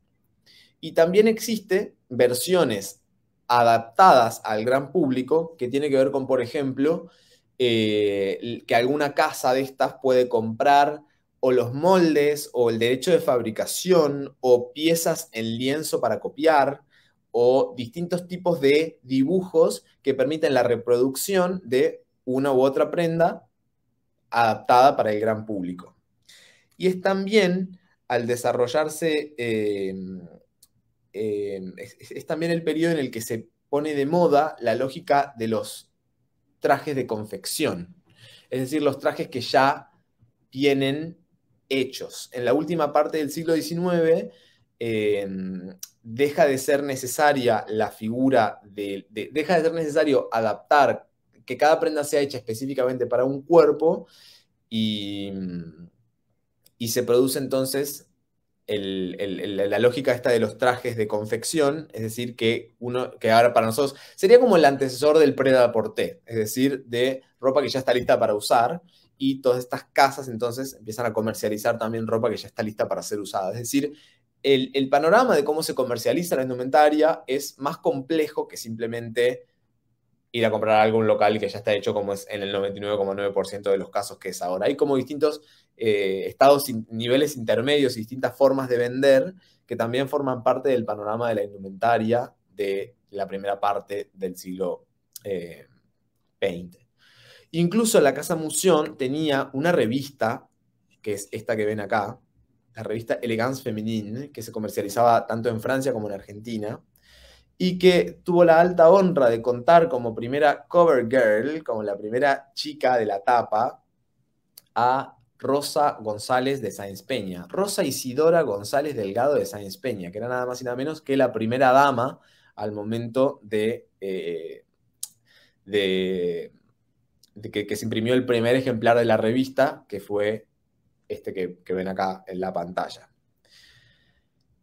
Y también existen versiones adaptadas al gran público, que tiene que ver con, por ejemplo, que alguna casa de estas puede comprar o los moldes, o el derecho de fabricación, o piezas en lienzo para copiar, o distintos tipos de dibujos que permiten la reproducción de una u otra prenda adaptada para el gran público. Y es también, al desarrollarse, es también el periodo en el que se pone de moda la lógica de los trajes de confección. Es decir, los trajes que ya vienen hechos. En la última parte del siglo XIX deja de ser necesaria la figura deja de ser necesario adaptar, que cada prenda sea hecha específicamente para un cuerpo, y se produce entonces la lógica esta de los trajes de confección, es decir, que ahora para nosotros sería como el antecesor del prêt-à-porter, es decir, de ropa que ya está lista para usar, y todas estas casas entonces empiezan a comercializar también ropa que ya está lista para ser usada. Es decir, el panorama de cómo se comercializa la indumentaria es más complejo que simplemente ir a comprar algo en un local que ya está hecho, como es en el 99,9% de los casos que es ahora. Hay como distintos niveles intermedios y distintas formas de vender que también forman parte del panorama de la indumentaria de la primera parte del siglo XX. Incluso la Casa Museum tenía una revista, que es esta que ven acá, la revista Elegance Féminine, que se comercializaba tanto en Francia como en Argentina, y que tuvo la alta honra de contar como primera cover girl, como la primera chica de la tapa, a Rosa González de Sáenz Peña. Rosa Isidora González Delgado de Sáenz Peña, que era nada más y nada menos que la primera dama al momento de que se imprimió el primer ejemplar de la revista, que fue este que ven acá en la pantalla.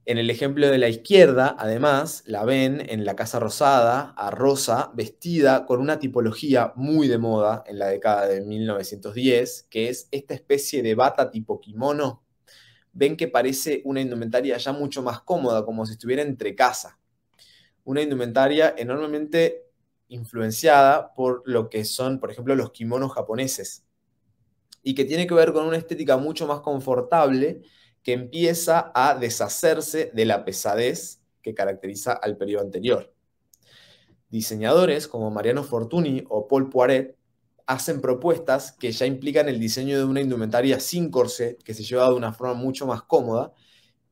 En el ejemplo de la izquierda, además, la ven en la Casa Rosada, a Rosa, vestida con una tipología muy de moda en la década de 1910, que es esta especie de bata tipo kimono. Ven que parece una indumentaria ya mucho más cómoda, como si estuviera entre casa. Una indumentaria enormemente influenciada por lo que son, por ejemplo, los kimonos japoneses, y que tiene que ver con una estética mucho más confortable que empieza a deshacerse de la pesadez que caracteriza al periodo anterior. Diseñadores como Mariano Fortuny o Paul Poiret hacen propuestas que ya implican el diseño de una indumentaria sin corsé, que se lleva de una forma mucho más cómoda,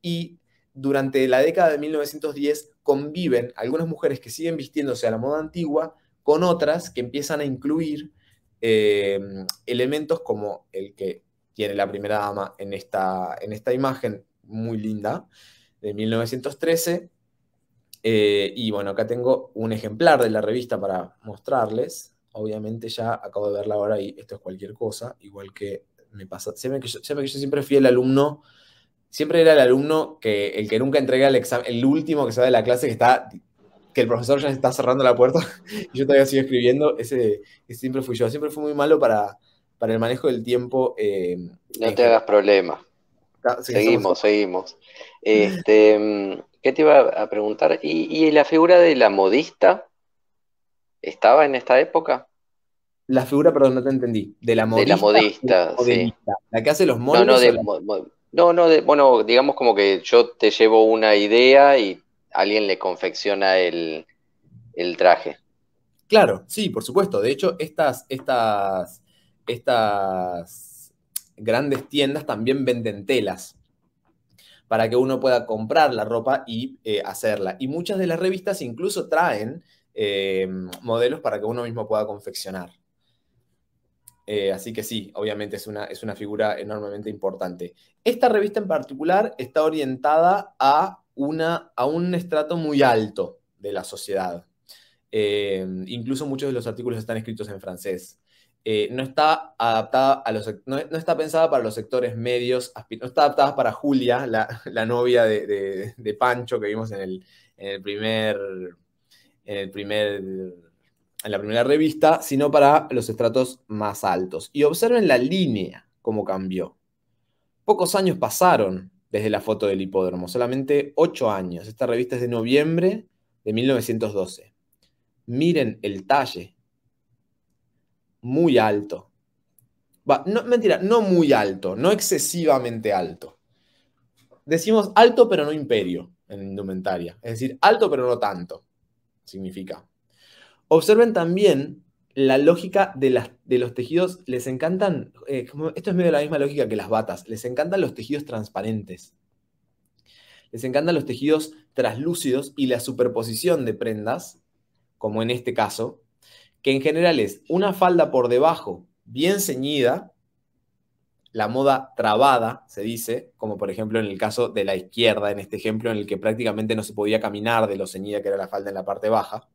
y durante la década de 1910 conviven algunas mujeres que siguen vistiéndose a la moda antigua con otras que empiezan a incluir elementos como el que tiene la primera dama en esta imagen muy linda de 1913. Y bueno, acá tengo un ejemplar de la revista para mostrarles. Obviamente ya acabo de verla ahora y esto es cualquier cosa, igual que me pasa. Siempre que yo siempre fui el alumno, siempre era el alumno el que nunca entrega el examen, el último que sale de la clase, que el profesor ya está cerrando la puerta y yo todavía sigo escribiendo. Ese siempre fui yo. Siempre fui muy malo para el manejo del tiempo. No te hagas problema. Seguimos. ¿Qué te iba a preguntar? ¿Y la figura de la modista estaba en esta época? La figura, perdón, no te entendí. ¿De la modista? De la modista, sí. ¿La que hace los No, moldes? bueno, digamos como que yo te llevo una idea y alguien le confecciona el traje. Claro, sí, por supuesto. De hecho, estas grandes tiendas también venden telas para que uno pueda comprar la ropa y hacerla. Y muchas de las revistas incluso traen modelos para que uno mismo pueda confeccionar. Así que sí, obviamente es una figura enormemente importante. Esta revista en particular está orientada a un estrato muy alto de la sociedad. Incluso muchos de los artículos están escritos en francés. No está adaptada no está pensada para los sectores medios, no está adaptada para Julia, la novia de Pancho que vimos en la primera revista, sino para los estratos más altos. Y observen la línea, cómo cambió. Pocos años pasaron desde la foto del hipódromo, solamente 8 años. Esta revista es de noviembre de 1912. Miren el talle. Muy alto. Mentira, no muy alto, no excesivamente alto. Decimos alto pero no imperio en indumentaria. Es decir, alto pero no tanto, significa. Observen también la lógica de los tejidos. Les encantan, esto es medio la misma lógica que las batas, les encantan los tejidos transparentes. Les encantan los tejidos translúcidos y la superposición de prendas, como en este caso, que en general es una falda por debajo bien ceñida, la moda trabada, se dice, como por ejemplo en el caso de la izquierda, en este ejemplo en el que prácticamente no se podía caminar de lo ceñida que era la falda en la parte baja,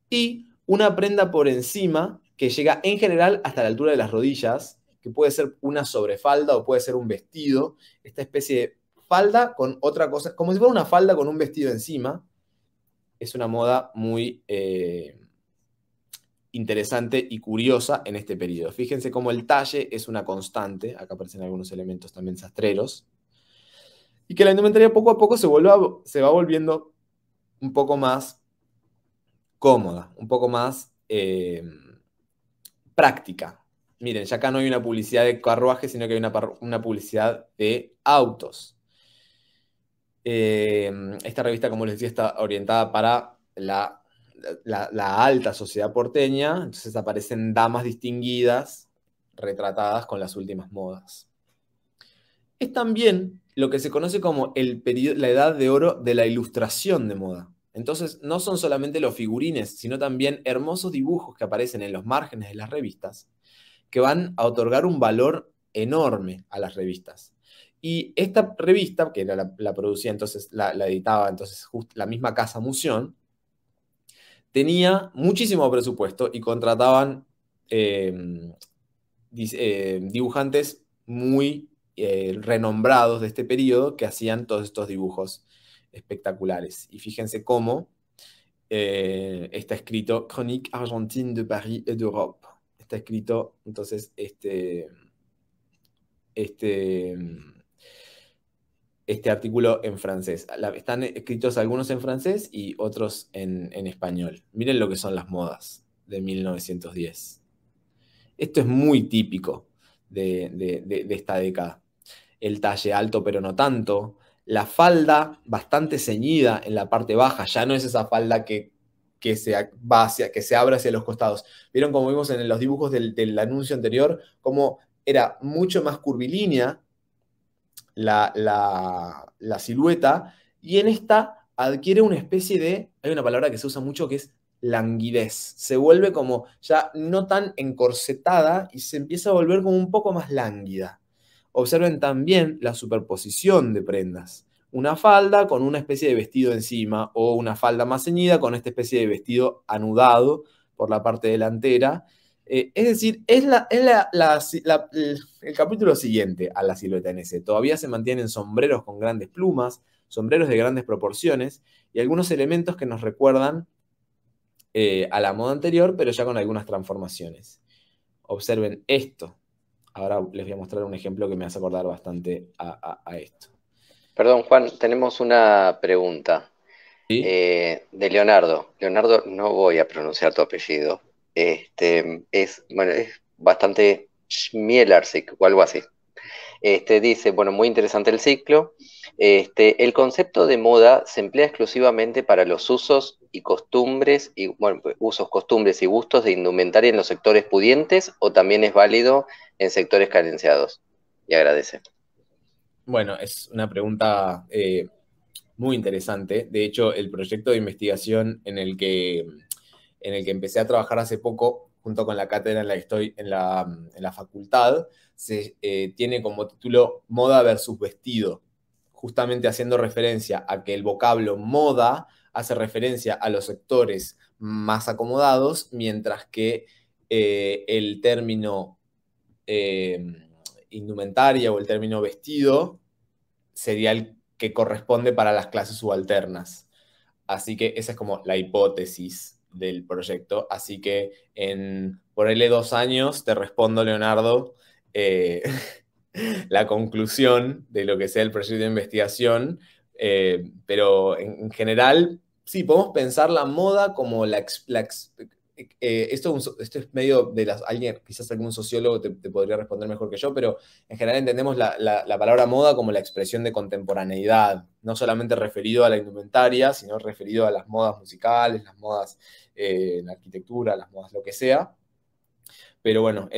y una prenda por encima que llega en general hasta la altura de las rodillas, que puede ser una sobrefalda o puede ser un vestido, esta especie de falda con otra cosa, como si fuera una falda con un vestido encima. Es una moda muy interesante y curiosa en este periodo. Fíjense cómo el talle es una constante, acá aparecen algunos elementos también sastreros, y que la indumentaria poco a poco se va volviendo un poco más cómoda, un poco más práctica. Miren, ya acá no hay una publicidad de carruaje, sino que hay una publicidad de autos. Esta revista, como les decía, está orientada para la alta sociedad porteña, entonces aparecen damas distinguidas retratadas con las últimas modas. Es también lo que se conoce como la edad de oro de la ilustración de moda. Entonces, no son solamente los figurines, sino también hermosos dibujos que aparecen en los márgenes de las revistas, que van a otorgar un valor enorme a las revistas. Y esta revista, que era la producía entonces, la editaba entonces la misma casa Museum, tenía muchísimo presupuesto y contrataban dibujantes muy renombrados de este periodo que hacían todos estos dibujos espectaculares. Y fíjense cómo está escrito Chronique Argentine de Paris et d'Europe. Está escrito, entonces, este, este artículo en francés. Están escritos algunos en francés y otros en español. Miren lo que son las modas de 1910. Esto es muy típico de esta década. El talle alto pero no tanto. La falda bastante ceñida en la parte baja. Ya no es esa falda que se abre hacia los costados. ¿Vieron como vimos en los dibujos del anuncio anterior? Cómo era mucho más curvilínea la silueta, y en esta adquiere una especie de, hay una palabra que se usa mucho que es languidez, se vuelve como ya no tan encorsetada y se empieza a volver como un poco más lánguida. Observen también la superposición de prendas. Una falda con una especie de vestido encima, o una falda más ceñida con esta especie de vestido anudado por la parte delantera. Es decir, es el capítulo siguiente a la silueta en ese. Todavía se mantienen sombreros con grandes plumas, sombreros de grandes proporciones y algunos elementos que nos recuerdan a la moda anterior, pero ya con algunas transformaciones. Observen esto. Ahora les voy a mostrar un ejemplo que me hace acordar bastante a esto. Perdón, Juan, tenemos una pregunta ¿Sí? de Leonardo. Leonardo, no voy a pronunciar tu apellido. Bueno, es bastante Schmielarsik o algo así. Dice, bueno, muy interesante el ciclo. El concepto de moda se emplea exclusivamente para los usos y costumbres, y, bueno, usos, costumbres y gustos de indumentaria en los sectores pudientes, o también es válido en sectores carenciados. Y agradece. Bueno, es una pregunta muy interesante. De hecho, el proyecto de investigación en el que empecé a trabajar hace poco, junto con la cátedra en la que estoy en la facultad, tiene como título Moda versus Vestido, justamente haciendo referencia a que el vocablo moda hace referencia a los sectores más acomodados, mientras que el término indumentaria o el término vestido sería el que corresponde para las clases subalternas. Así que esa es como la hipótesis del proyecto. Así que por ahí 2 años te respondo, Leonardo, eh, la conclusión de lo que sea el proyecto de investigación. Pero en general, sí, podemos pensar la moda como esto es medio de alguien, quizás algún sociólogo te podría responder mejor que yo, pero en general entendemos la palabra moda como la expresión de contemporaneidad, no solamente referido a la indumentaria, sino referido a las modas musicales, las modas en arquitectura, las modas lo que sea. Pero bueno,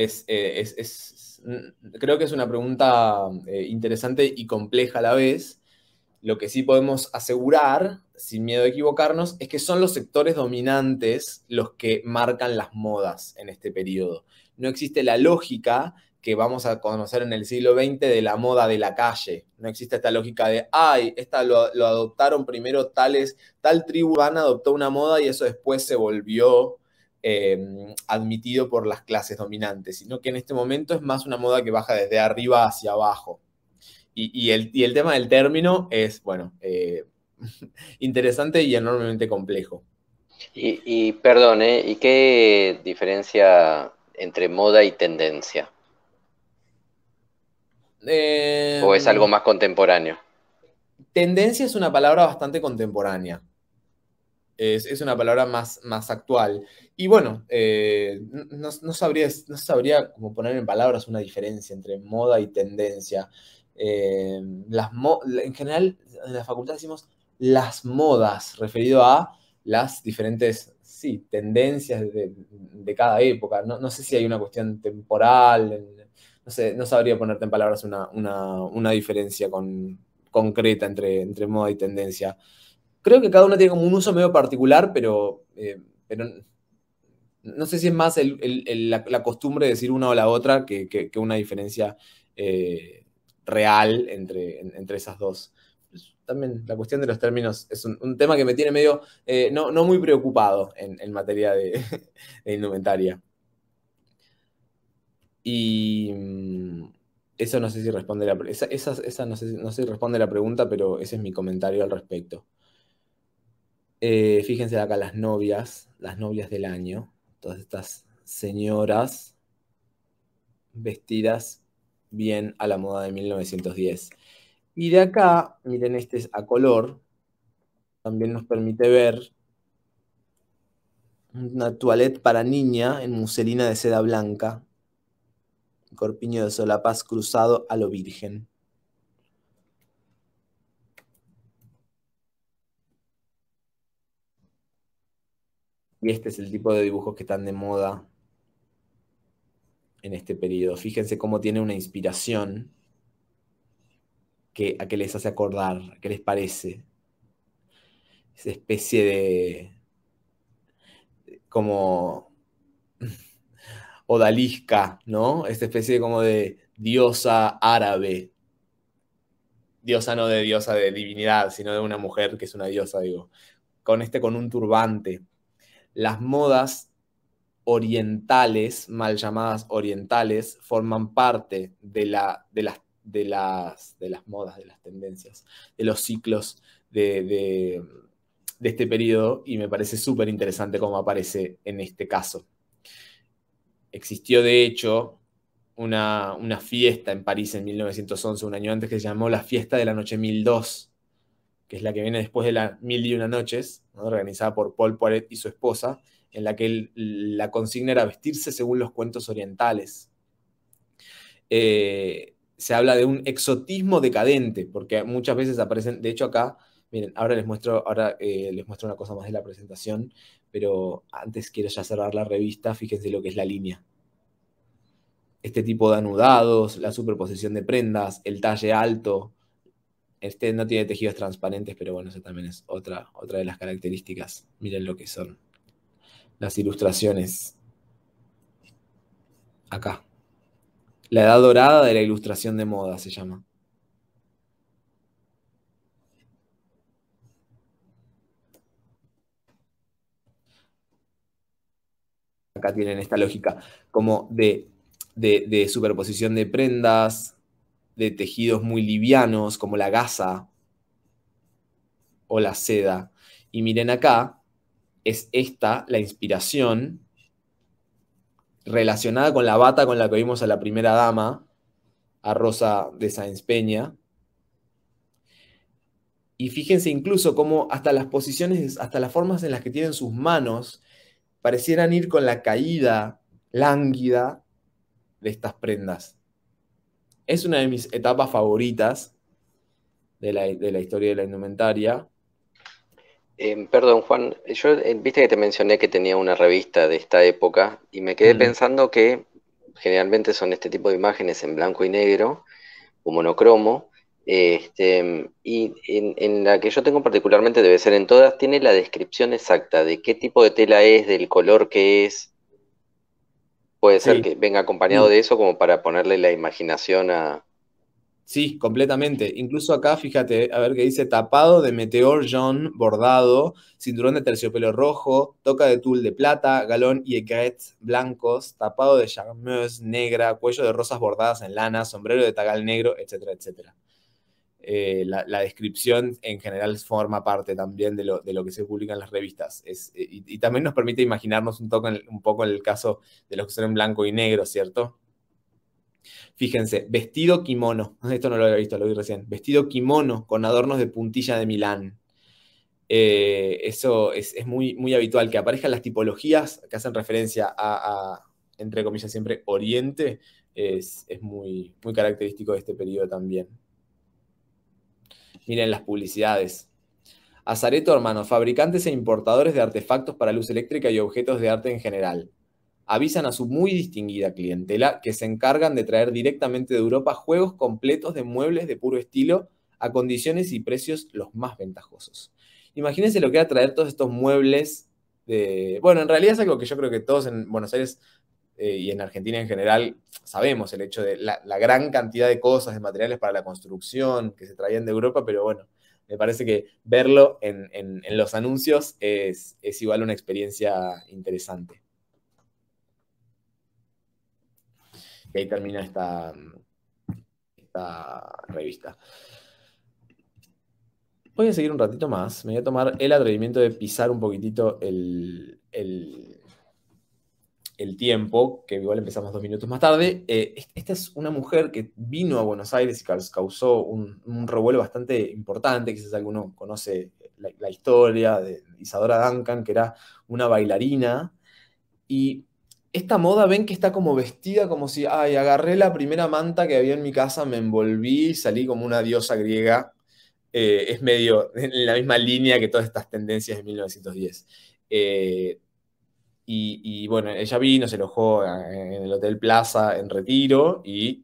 creo que es una pregunta interesante y compleja a la vez. Lo que sí podemos asegurar, sin miedo a equivocarnos, es que son los sectores dominantes los que marcan las modas en este periodo. No existe la lógica que vamos a conocer en el siglo XX de la moda de la calle. No existe esta lógica de, esta lo adoptaron primero tal tribu urbana adoptó una moda y eso después se volvió admitido por las clases dominantes, sino que en este momento es más una moda que baja desde arriba hacia abajo. Y el tema del término es, bueno, interesante y enormemente complejo. Y perdón, ¿y qué diferencia entre moda y tendencia? ¿O es algo más contemporáneo? Tendencia es una palabra bastante contemporánea. Es una palabra más actual. Y bueno, no sabría cómo poner en palabras una diferencia entre moda y tendencia. En general, en la facultad decimos las modas, referido a las diferentes, sí, tendencias de cada época. No sé si hay una cuestión temporal, no sé, no sabría ponerte en palabras una diferencia concreta entre moda y tendencia. Creo que cada uno tiene como un uso medio particular, pero no sé si es más la costumbre de decir una o la otra que una diferencia real entre esas dos. Pues, también la cuestión de los términos es un tema que me tiene medio, no muy preocupado en materia de indumentaria. Y eso no sé si responde esa no sé, no sé si responde la pregunta, pero ese es mi comentario al respecto. Fíjense acá las novias del año, todas estas señoras vestidas bien a la moda de 1910. Y de acá, miren, este es a color, también nos permite ver una toilette para niña en muselina de seda blanca, corpiño de solapaz cruzado a lo virgen. Y este es el tipo de dibujos que están de moda en este periodo. Fíjense cómo tiene una inspiración a qué les hace acordar, a qué les parece. Esa especie de como odalisca, ¿no? Esta especie de como de diosa árabe. Diosa no de diosa de divinidad, sino de una mujer que es una diosa, digo. Con un turbante. Las modas orientales, mal llamadas orientales, forman parte de las modas, de las tendencias, de los ciclos de este periodo, y me parece súper interesante cómo aparece en este caso. Existió, de hecho, una fiesta en París en 1911, un año antes, que se llamó la Fiesta de la Noche 1002, que es la que viene después de la Mil y una Noches, ¿no? Organizada por Paul Poiret y su esposa, en la que la consigna era vestirse según los cuentos orientales. Se habla de un exotismo decadente, porque muchas veces aparecen, de hecho acá, miren, ahora les muestro una cosa más de la presentación, pero antes quiero ya cerrar la revista. Fíjense lo que es la línea. Este tipo de anudados, la superposición de prendas, el talle alto. Este no tiene tejidos transparentes, pero bueno, eso también es otra de las características. Miren lo que son las ilustraciones acá. La edad dorada de la ilustración de moda se llama. Acá tienen esta lógica como de superposición de prendas, de tejidos muy livianos, como la gasa o la seda. Y miren acá, es esta la inspiración relacionada con la bata con la que vimos a la primera dama, a Rosa de Sáenz Peña. Y fíjense incluso cómo hasta las posiciones, hasta las formas en las que tienen sus manos, parecieran ir con la caída lánguida de estas prendas. Es una de mis etapas favoritas de la historia de la indumentaria. Perdón, Juan, yo viste que te mencioné que tenía una revista de esta época y me quedé pensando que generalmente son este tipo de imágenes en blanco y negro o monocromo, y en la que yo tengo particularmente, debe ser en todas, tiene la descripción exacta de qué tipo de tela es, del color que es. Puede ser Sí, que venga acompañado sí. de eso como para ponerle la imaginación a... Sí, completamente. Incluso acá, fíjate, a ver qué dice: tapado de meteor John bordado, cinturón de terciopelo rojo, toca de tul de plata, galón y aigrette blancos, tapado de charmeuse negra, cuello de rosas bordadas en lana, sombrero de tagal negro, etcétera, etcétera. La descripción en general forma parte también de lo que se publica en las revistas. Y también nos permite imaginarnos un poco en el caso de los que son en blanco y negro, ¿cierto? Fíjense, vestido kimono. Esto no lo había visto, lo vi recién. Vestido kimono con adornos de puntilla de Milán. Eso es muy, muy habitual, que aparezcan las tipologías que hacen referencia entre comillas, siempre Oriente. Es muy, muy característico de este periodo también. Miren las publicidades. Azareto Hermanos, fabricantes e importadores de artefactos para luz eléctrica y objetos de arte en general. avisan a su muy distinguida clientela que se encargan de traer directamente de Europa juegos completos de muebles de puro estilo a condiciones y precios los más ventajosos. Imagínense lo que era traer todos estos muebles de... Bueno, en realidad es algo que yo creo que todos en Buenos Aires y en Argentina en general sabemos, el hecho de la gran cantidad de cosas, de materiales para la construcción que se traían de Europa, pero bueno, me parece que verlo en los anuncios es igual una experiencia interesante. Y ahí termina esta revista. Voy a seguir un ratito más. Me voy a tomar el atrevimiento de pisar un poquitito el tiempo, que igual empezamos 2 minutos más tarde. Esta es una mujer que vino a Buenos Aires y causó un revuelo bastante importante. Quizás alguno conoce la historia de Isadora Duncan, que era una bailarina. Y esta moda, ven que está como vestida como si, ay, agarré la primera manta que había en mi casa, me envolví y salí como una diosa griega. Es medio en la misma línea que todas estas tendencias de 1910. Y bueno, ella vino, se alojó en el Hotel Plaza en Retiro y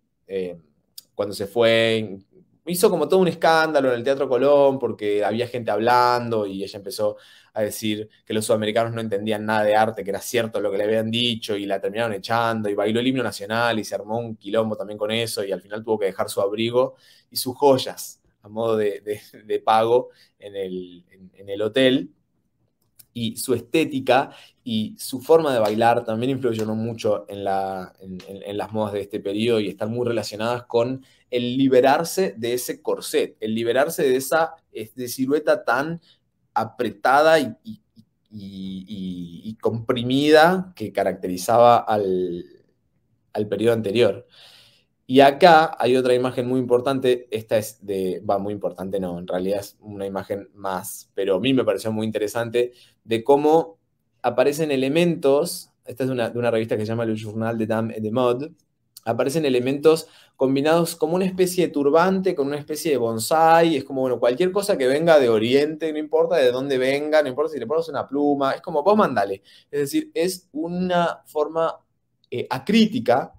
cuando se fue hizo como todo un escándalo en el Teatro Colón porque había gente hablando y ella empezó a decir que los sudamericanos no entendían nada de arte, que era cierto lo que le habían dicho y la terminaron echando y bailó el himno nacional y se armó un quilombo también con eso y al final tuvo que dejar su abrigo y sus joyas a modo de pago en el hotel. Y su estética y su forma de bailar también influyeron mucho en las modas de este periodo y están muy relacionadas con el liberarse de ese corset, el liberarse de esa silueta tan apretada y comprimida que caracterizaba al periodo anterior. Y acá hay otra imagen muy importante, esta es muy importante no, en realidad es una imagen más, pero a mí me pareció muy interesante, de cómo aparecen elementos, esta es de una revista que se llama Le Journal des Dames et des Modes, aparecen elementos combinados como una especie de turbante con una especie de bonsai, es como, bueno, cualquier cosa que venga de Oriente, no importa de dónde venga, no importa si le pones una pluma, es como vos mandale, es decir, es una forma acrítica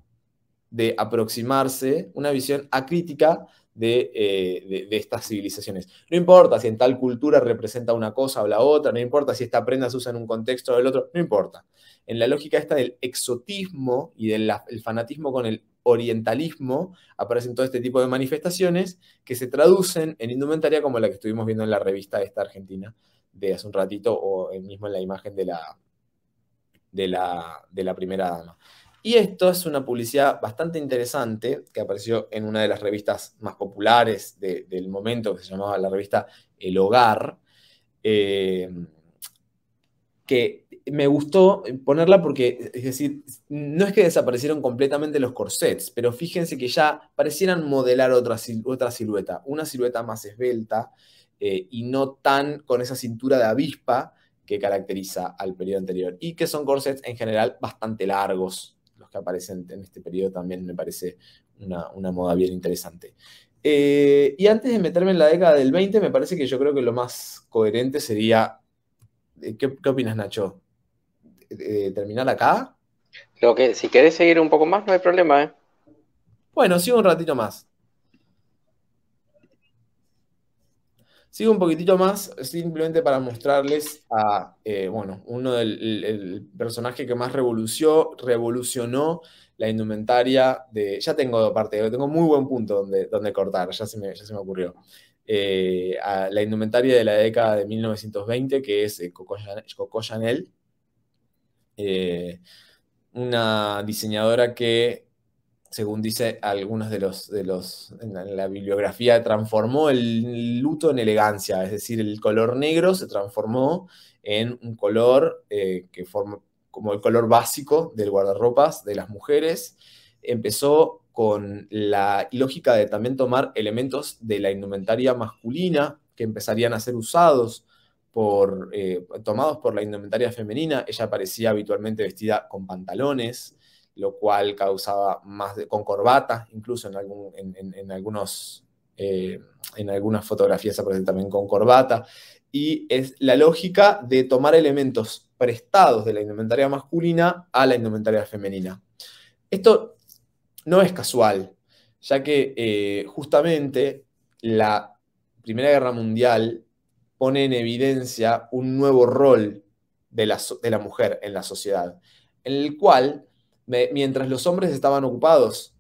de aproximarse, una visión acrítica de estas civilizaciones. No importa si en tal cultura representa una cosa o la otra, no importa si esta prenda se usa en un contexto o el otro, no importa. En la lógica esta del exotismo y del fanatismo con el orientalismo, aparecen todo este tipo de manifestaciones que se traducen en indumentaria como la que estuvimos viendo en la revista esta argentina de hace un ratito o mismo en la imagen de la primera dama. Y esto es una publicidad bastante interesante que apareció en una de las revistas más populares del momento, que se llamaba la revista El Hogar, que me gustó ponerla porque, es decir, no es que desaparecieron completamente los corsets, pero fíjense que ya parecieran modelar otra silueta, una silueta más esbelta y no tan con esa cintura de avispa que caracteriza al periodo anterior, y que son corsets en general bastante largos. Los que aparecen en este periodo también me parece una moda bien interesante. Y antes de meterme en la década del 20, me parece que yo creo que lo más coherente sería... ¿Qué opinas, Nacho? ¿Terminar acá? Si querés seguir un poco más, no hay problema, ¿eh? Bueno, sigo un ratito más. Sigo un poquitito más simplemente para mostrarles a, el personaje que más revolucionó la indumentaria de... Ya tengo tengo muy buen punto donde cortar, ya se me ocurrió. A la indumentaria de la década de 1920, que es Coco Chanel, una diseñadora que, según dice algunos en la bibliografía, transformó el luto en elegancia, es decir, el color negro se transformó en un color que forma como el color básico del guardarropas de las mujeres. Empezó con la lógica de también tomar elementos de la indumentaria masculina que empezarían a ser usados tomados por la indumentaria femenina. Ella aparecía habitualmente vestida con pantalones, lo cual causaba con corbata, incluso en algunas fotografías aparece también con corbata, y es la lógica de tomar elementos prestados de la indumentaria masculina a la indumentaria femenina. Esto no es casual, ya que justamente la Primera Guerra Mundial pone en evidencia un nuevo rol de la mujer en la sociedad, en el cual, mientras los hombres estaban ocupados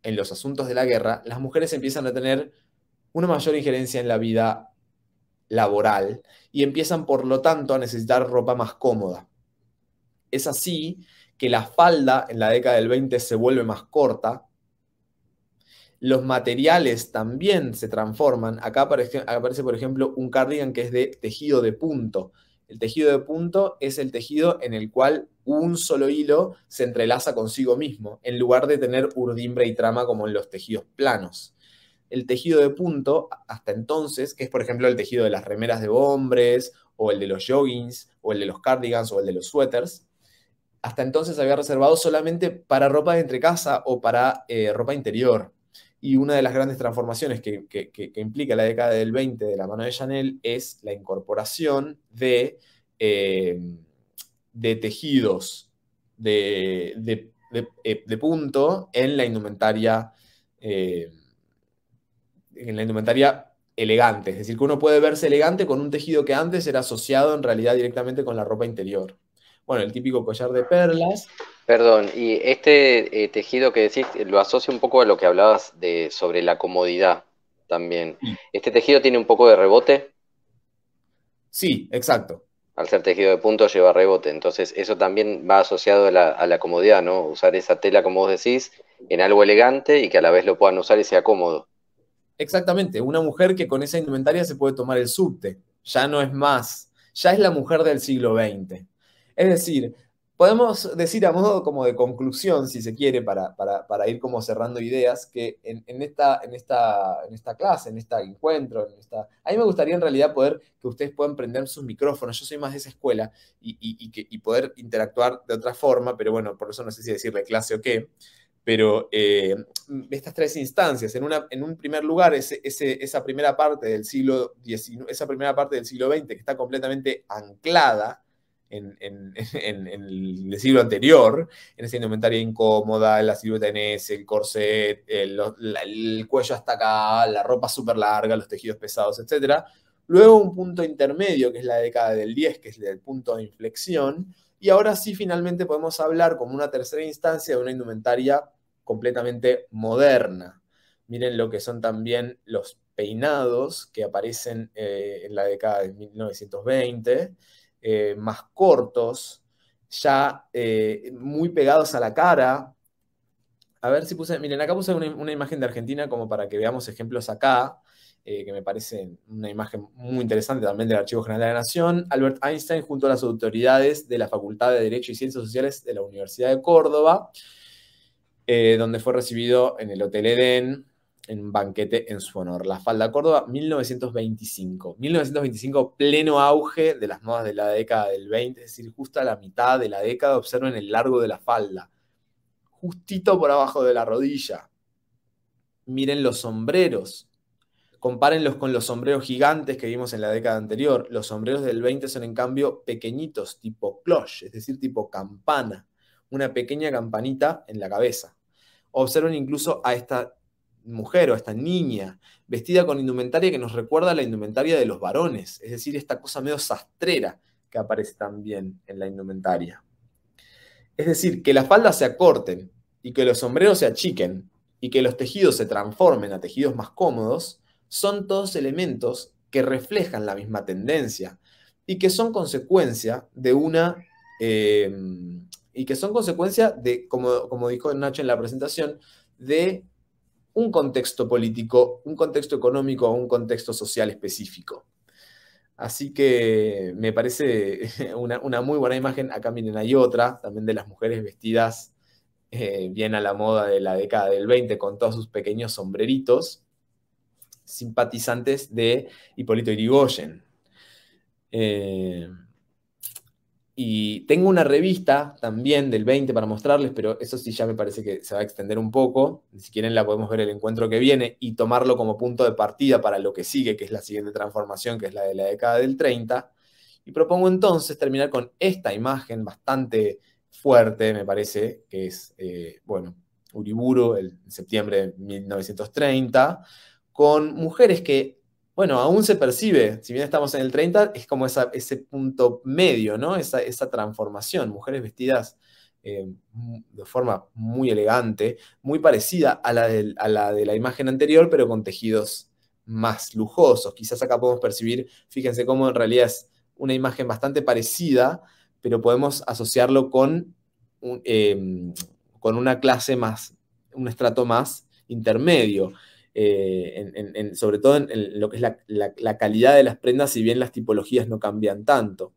en los asuntos de la guerra, las mujeres empiezan a tener una mayor injerencia en la vida laboral y empiezan, por lo tanto, a necesitar ropa más cómoda. Es así que la falda en la década del 20 se vuelve más corta. Los materiales también se transforman. Acá aparece, por ejemplo, un cardigan que es de tejido de punto. El tejido de punto es el tejido en el cual un solo hilo se entrelaza consigo mismo, en lugar de tener urdimbre y trama como en los tejidos planos. El tejido de punto, hasta entonces, que es por ejemplo el tejido de las remeras de hombres, o el de los joggings, o el de los cardigans, o el de los suéteres, hasta entonces había reservado solamente para ropa de entrecasa o para ropa interior. Y una de las grandes transformaciones que implica la década del 20 de la mano de Chanel es la incorporación de tejidos de punto en la indumentaria elegante. Es decir, que uno puede verse elegante con un tejido que antes era asociado en realidad directamente con la ropa interior. Bueno, el típico collar de perlas. Perdón, y este tejido que decís lo asocio un poco a lo que hablabas sobre la comodidad también. ¿Este tejido tiene un poco de rebote? Sí, exacto. Al ser tejido de punto lleva rebote, entonces eso también va asociado a la comodidad, ¿no? Usar esa tela, como vos decís, en algo elegante y que a la vez lo puedan usar y sea cómodo. Exactamente, una mujer que con esa indumentaria se puede tomar el subte, ya no es más, ya es la mujer del siglo XX. Es decir, podemos decir a modo como de conclusión, si se quiere, para ir como cerrando ideas, que en esta clase, en este encuentro, a mí me gustaría en realidad que ustedes puedan prender sus micrófonos, yo soy más de esa escuela, y poder interactuar de otra forma, pero bueno, por eso no sé si decirle clase o qué. Pero estas tres instancias, en un primer lugar, esa primera parte del siglo XIX, esa primera parte del siglo XX que está completamente anclada en el siglo anterior, en esa indumentaria incómoda, la silueta en S, el corset, el cuello hasta acá, la ropa súper larga, los tejidos pesados, etc. Luego un punto intermedio, que es la década del 10, que es el punto de inflexión. Y ahora sí, finalmente podemos hablar como una tercera instancia de una indumentaria completamente moderna. Miren lo que son también los peinados que aparecen en la década de 1920, más cortos, ya muy pegados a la cara. A ver si miren, acá puse una imagen de Argentina como para que veamos ejemplos acá. Que me parece una imagen muy interesante también del Archivo General de la Nación. Albert Einstein junto a las autoridades de la Facultad de Derecho y Ciencias Sociales de la Universidad de Córdoba, donde fue recibido en el Hotel Edén en un banquete en su honor. La falda Córdoba, 1925. 1925, pleno auge de las modas de la década del 20, es decir, justo a la mitad de la década. Observen el largo de la falda, justito por abajo de la rodilla. Miren los sombreros. Compárenlos con los sombreros gigantes que vimos en la década anterior. Los sombreros del 20 son en cambio pequeñitos, tipo cloche, es decir, tipo campana. Una pequeña campanita en la cabeza. Observen incluso a esta mujer o a esta niña vestida con indumentaria que nos recuerda a la indumentaria de los varones. Es decir, esta cosa medio sastrera que aparece también en la indumentaria. Es decir, que las faldas se acorten y que los sombreros se achiquen y que los tejidos se transformen a tejidos más cómodos son todos elementos que reflejan la misma tendencia y que son consecuencia de como dijo Nacho en la presentación, de un contexto político, un contexto económico o un contexto social específico. Así que me parece una muy buena imagen. Acá miren, hay otra también de las mujeres vestidas bien a la moda de la década del 20 con todos sus pequeños sombreritos, simpatizantes de Hipólito Yrigoyen. Y tengo una revista también del 20 para mostrarles, pero eso sí ya me parece que se va a extender un poco. Si quieren la podemos ver el encuentro que viene y tomarlo como punto de partida para lo que sigue, que es la siguiente transformación, que es la de la década del 30. Y propongo entonces terminar con esta imagen bastante fuerte, me parece, que es, bueno, Uriburu, el septiembre de 1930, con mujeres que, bueno, aún se percibe, si bien estamos en el 30, es como ese punto medio, ¿no? Esa transformación, mujeres vestidas de forma muy elegante, muy parecida a la de la imagen anterior, pero con tejidos más lujosos. Quizás acá podemos percibir, fíjense cómo en realidad es una imagen bastante parecida, pero podemos asociarlo con una clase más, un estrato más intermedio. Sobre todo en lo que es la calidad de las prendas, si bien las tipologías no cambian tanto.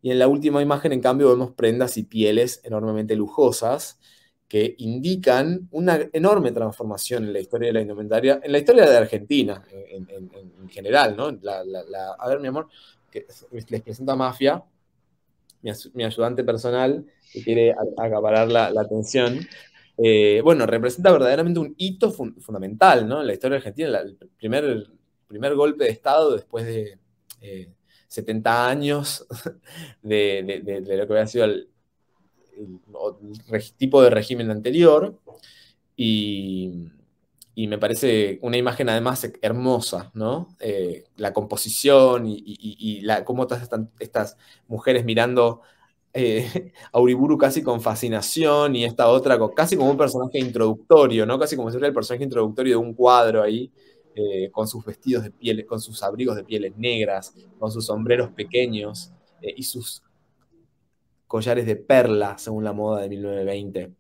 Y en la última imagen, en cambio, vemos prendas y pieles enormemente lujosas que indican una enorme transformación en la historia de la indumentaria, en la historia de Argentina en general, ¿no? A ver, mi amor, que les presento a Mafia, mi ayudante personal, que quiere acaparar la atención. Bueno, representa verdaderamente un hito fundamental, ¿no? En la historia argentina, el primer golpe de Estado después de 70 años de lo que había sido el tipo de régimen anterior. Y, y me parece una imagen además hermosa, ¿no? La composición cómo todas estas mujeres mirando a Uriburu casi con fascinación y esta otra casi como un personaje introductorio, ¿no? Casi como si fuera el personaje introductorio de un cuadro ahí, con sus vestidos de piel, con sus abrigos de pieles negras, con sus sombreros pequeños y sus collares de perla, según la moda de 1920.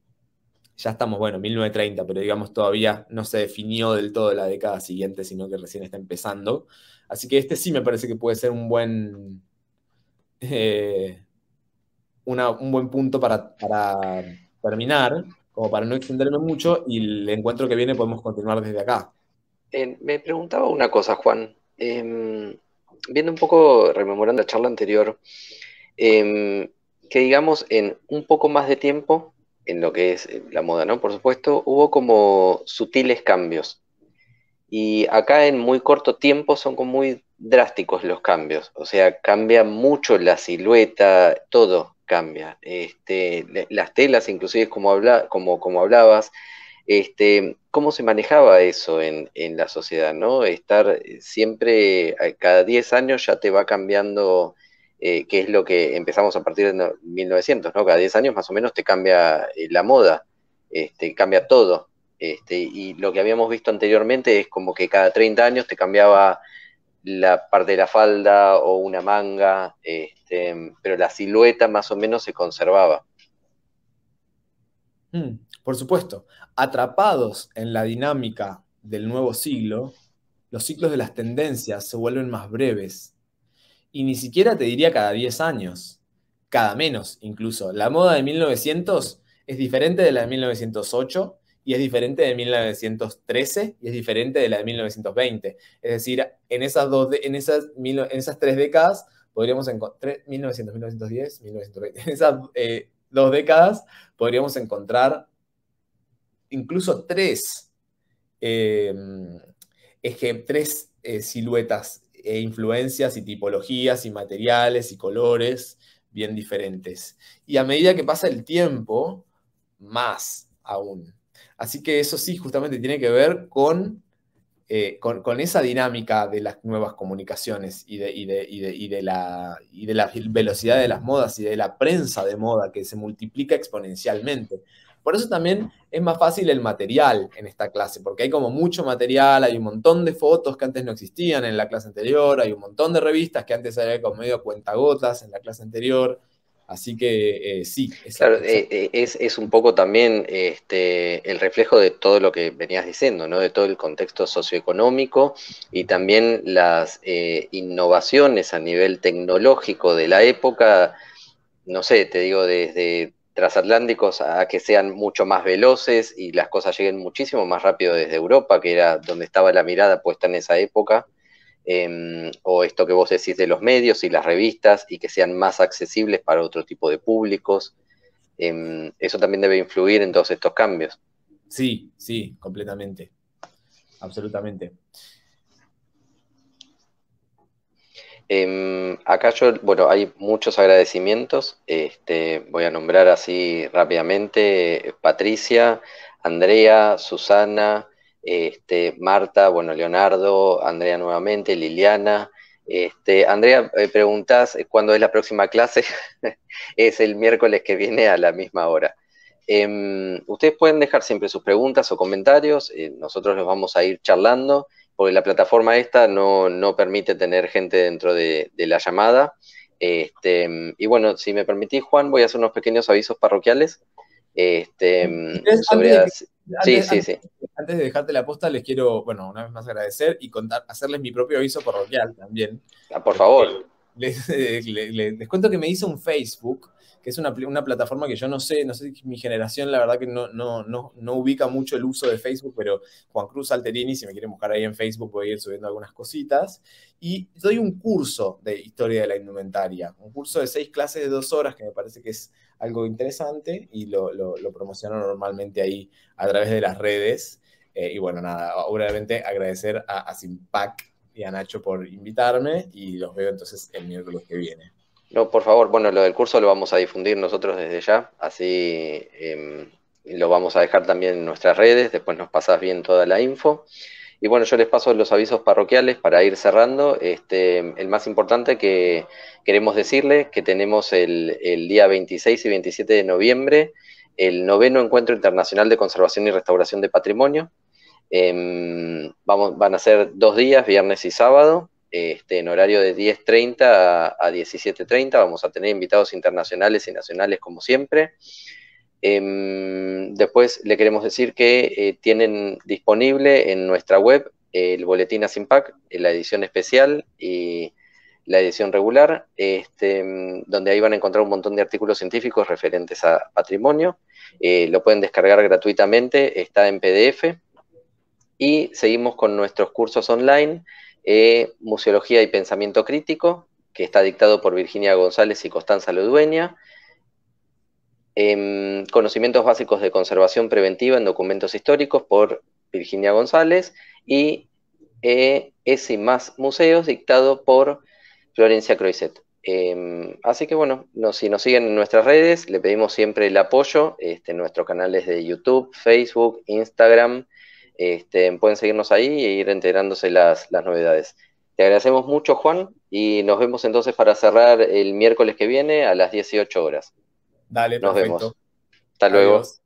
Ya estamos, bueno, 1930, pero digamos todavía no se definió del todo la década siguiente, sino que recién está empezando. Así que este sí me parece que puede ser un buen, un buen punto para terminar, como para no extenderme mucho, y el encuentro que viene podemos continuar desde acá. Me preguntaba una cosa, Juan. Viendo un poco, rememorando la charla anterior, em, que digamos en un poco más de tiempo, en lo que es la moda, ¿no? Por supuesto, hubo como sutiles cambios. Y acá en muy corto tiempo son como muy drásticos los cambios. O sea, cambia mucho la silueta, todo cambia. Las telas, inclusive, como hablabas, cómo se manejaba eso en la sociedad, ¿no? Estar siempre, cada 10 años ya te va cambiando, qué es lo que empezamos a partir de 1900, ¿no? Cada 10 años más o menos te cambia la moda, cambia todo. Y lo que habíamos visto anteriormente es como que cada 30 años te cambiaba la parte de la falda o una manga, pero la silueta más o menos se conservaba. Por supuesto, atrapados en la dinámica del nuevo siglo, los ciclos de las tendencias se vuelven más breves. Y ni siquiera te diría cada 10 años, cada menos incluso. La moda de 1900 es diferente de la de 1908 y es diferente de 1913 y es diferente de la de 1920. Es decir, en esas tres décadas podríamos encontrar, 1900, 1910, 1920, en esas dos décadas podríamos encontrar incluso eh, tres siluetas e influencias y tipologías y materiales y colores bien diferentes. Y a medida que pasa el tiempo, más aún. Así que eso sí, justamente tiene que ver con esa dinámica de las nuevas comunicaciones y de la velocidad de las modas y de la prensa de moda que se multiplica exponencialmente. Por eso también es más fácil el material en esta clase, porque hay como mucho material, hay un montón de fotos que antes no existían en la clase anterior, hay un montón de revistas que antes había como medio cuentagotas en la clase anterior. Así que sí, Claro, es un poco también el reflejo de todo lo que venías diciendo, ¿no? De todo el contexto socioeconómico y también las innovaciones a nivel tecnológico de la época, no sé, te digo, desde transatlánticos a que sean mucho más veloces y las cosas lleguen muchísimo más rápido desde Europa, que era donde estaba la mirada puesta en esa época, o esto que vos decís de los medios y las revistas y que sean más accesibles para otro tipo de públicos. Eso también debe influir en todos estos cambios. Sí, sí, completamente. Absolutamente. Acá yo, bueno, hay muchos agradecimientos. Voy a nombrar así rápidamente: Patricia, Andrea, Susana, Marta, bueno, Leonardo, Andrea nuevamente, Liliana. Andrea, preguntás cuándo es la próxima clase. Es el miércoles que viene a la misma hora. Ustedes pueden dejar siempre sus preguntas o comentarios, nosotros los vamos a ir charlando, porque la plataforma esta no permite tener gente dentro de la llamada. Y bueno, si me permitís, Juan, voy a hacer unos pequeños avisos parroquiales. Entonces, Sobre... Sí, sí, sí. Antes de dejarte la posta, les quiero, bueno, una vez más agradecer y hacerles mi propio aviso parroquial también. Por favor. Les cuento que me hice un Facebook, que es una plataforma que yo no sé si mi generación la verdad que no ubica mucho el uso de Facebook, pero Juan Cruz Alterini, si me quieren buscar ahí en Facebook, voy a ir subiendo algunas cositas. Y doy un curso de historia de la indumentaria, un curso de 6 clases de 2 horas que me parece que es algo interesante y lo promociono normalmente ahí a través de las redes. Y bueno, nada, obviamente agradecer a Simpac y a Nacho por invitarme y los veo entonces el miércoles que viene. No, por favor, bueno, lo del curso lo vamos a difundir nosotros desde ya, así lo vamos a dejar también en nuestras redes, después nos pasás bien toda la info. Y bueno, yo les paso los avisos parroquiales para ir cerrando. El más importante que queremos decirles que tenemos el día 26 y 27 de noviembre el 9º Encuentro Internacional de Conservación y Restauración de Patrimonio. Van a ser 2 días, viernes y sábado, en horario de 10:30 a 17:30. Vamos a tener invitados internacionales y nacionales como siempre. Después le queremos decir que tienen disponible en nuestra web el boletín ASIMPAC, la edición especial y la edición regular, donde ahí van a encontrar un montón de artículos científicos referentes a patrimonio. Lo pueden descargar gratuitamente, está en PDF. Y seguimos con nuestros cursos online, Museología y Pensamiento Crítico, que está dictado por Virginia González y Constanza Lodueña. Conocimientos básicos de conservación preventiva en documentos históricos por Virginia González. Y Ese más museos, dictado por Florencia Croiset. Así que bueno, si nos siguen en nuestras redes, le pedimos siempre el apoyo en nuestros canales de YouTube, Facebook, Instagram. Pueden seguirnos ahí e ir enterándose las novedades. Te agradecemos mucho, Juan, y nos vemos entonces para cerrar el miércoles que viene a las 18 horas. Dale, Nos perfecto. vemos. Hasta luego. Adiós.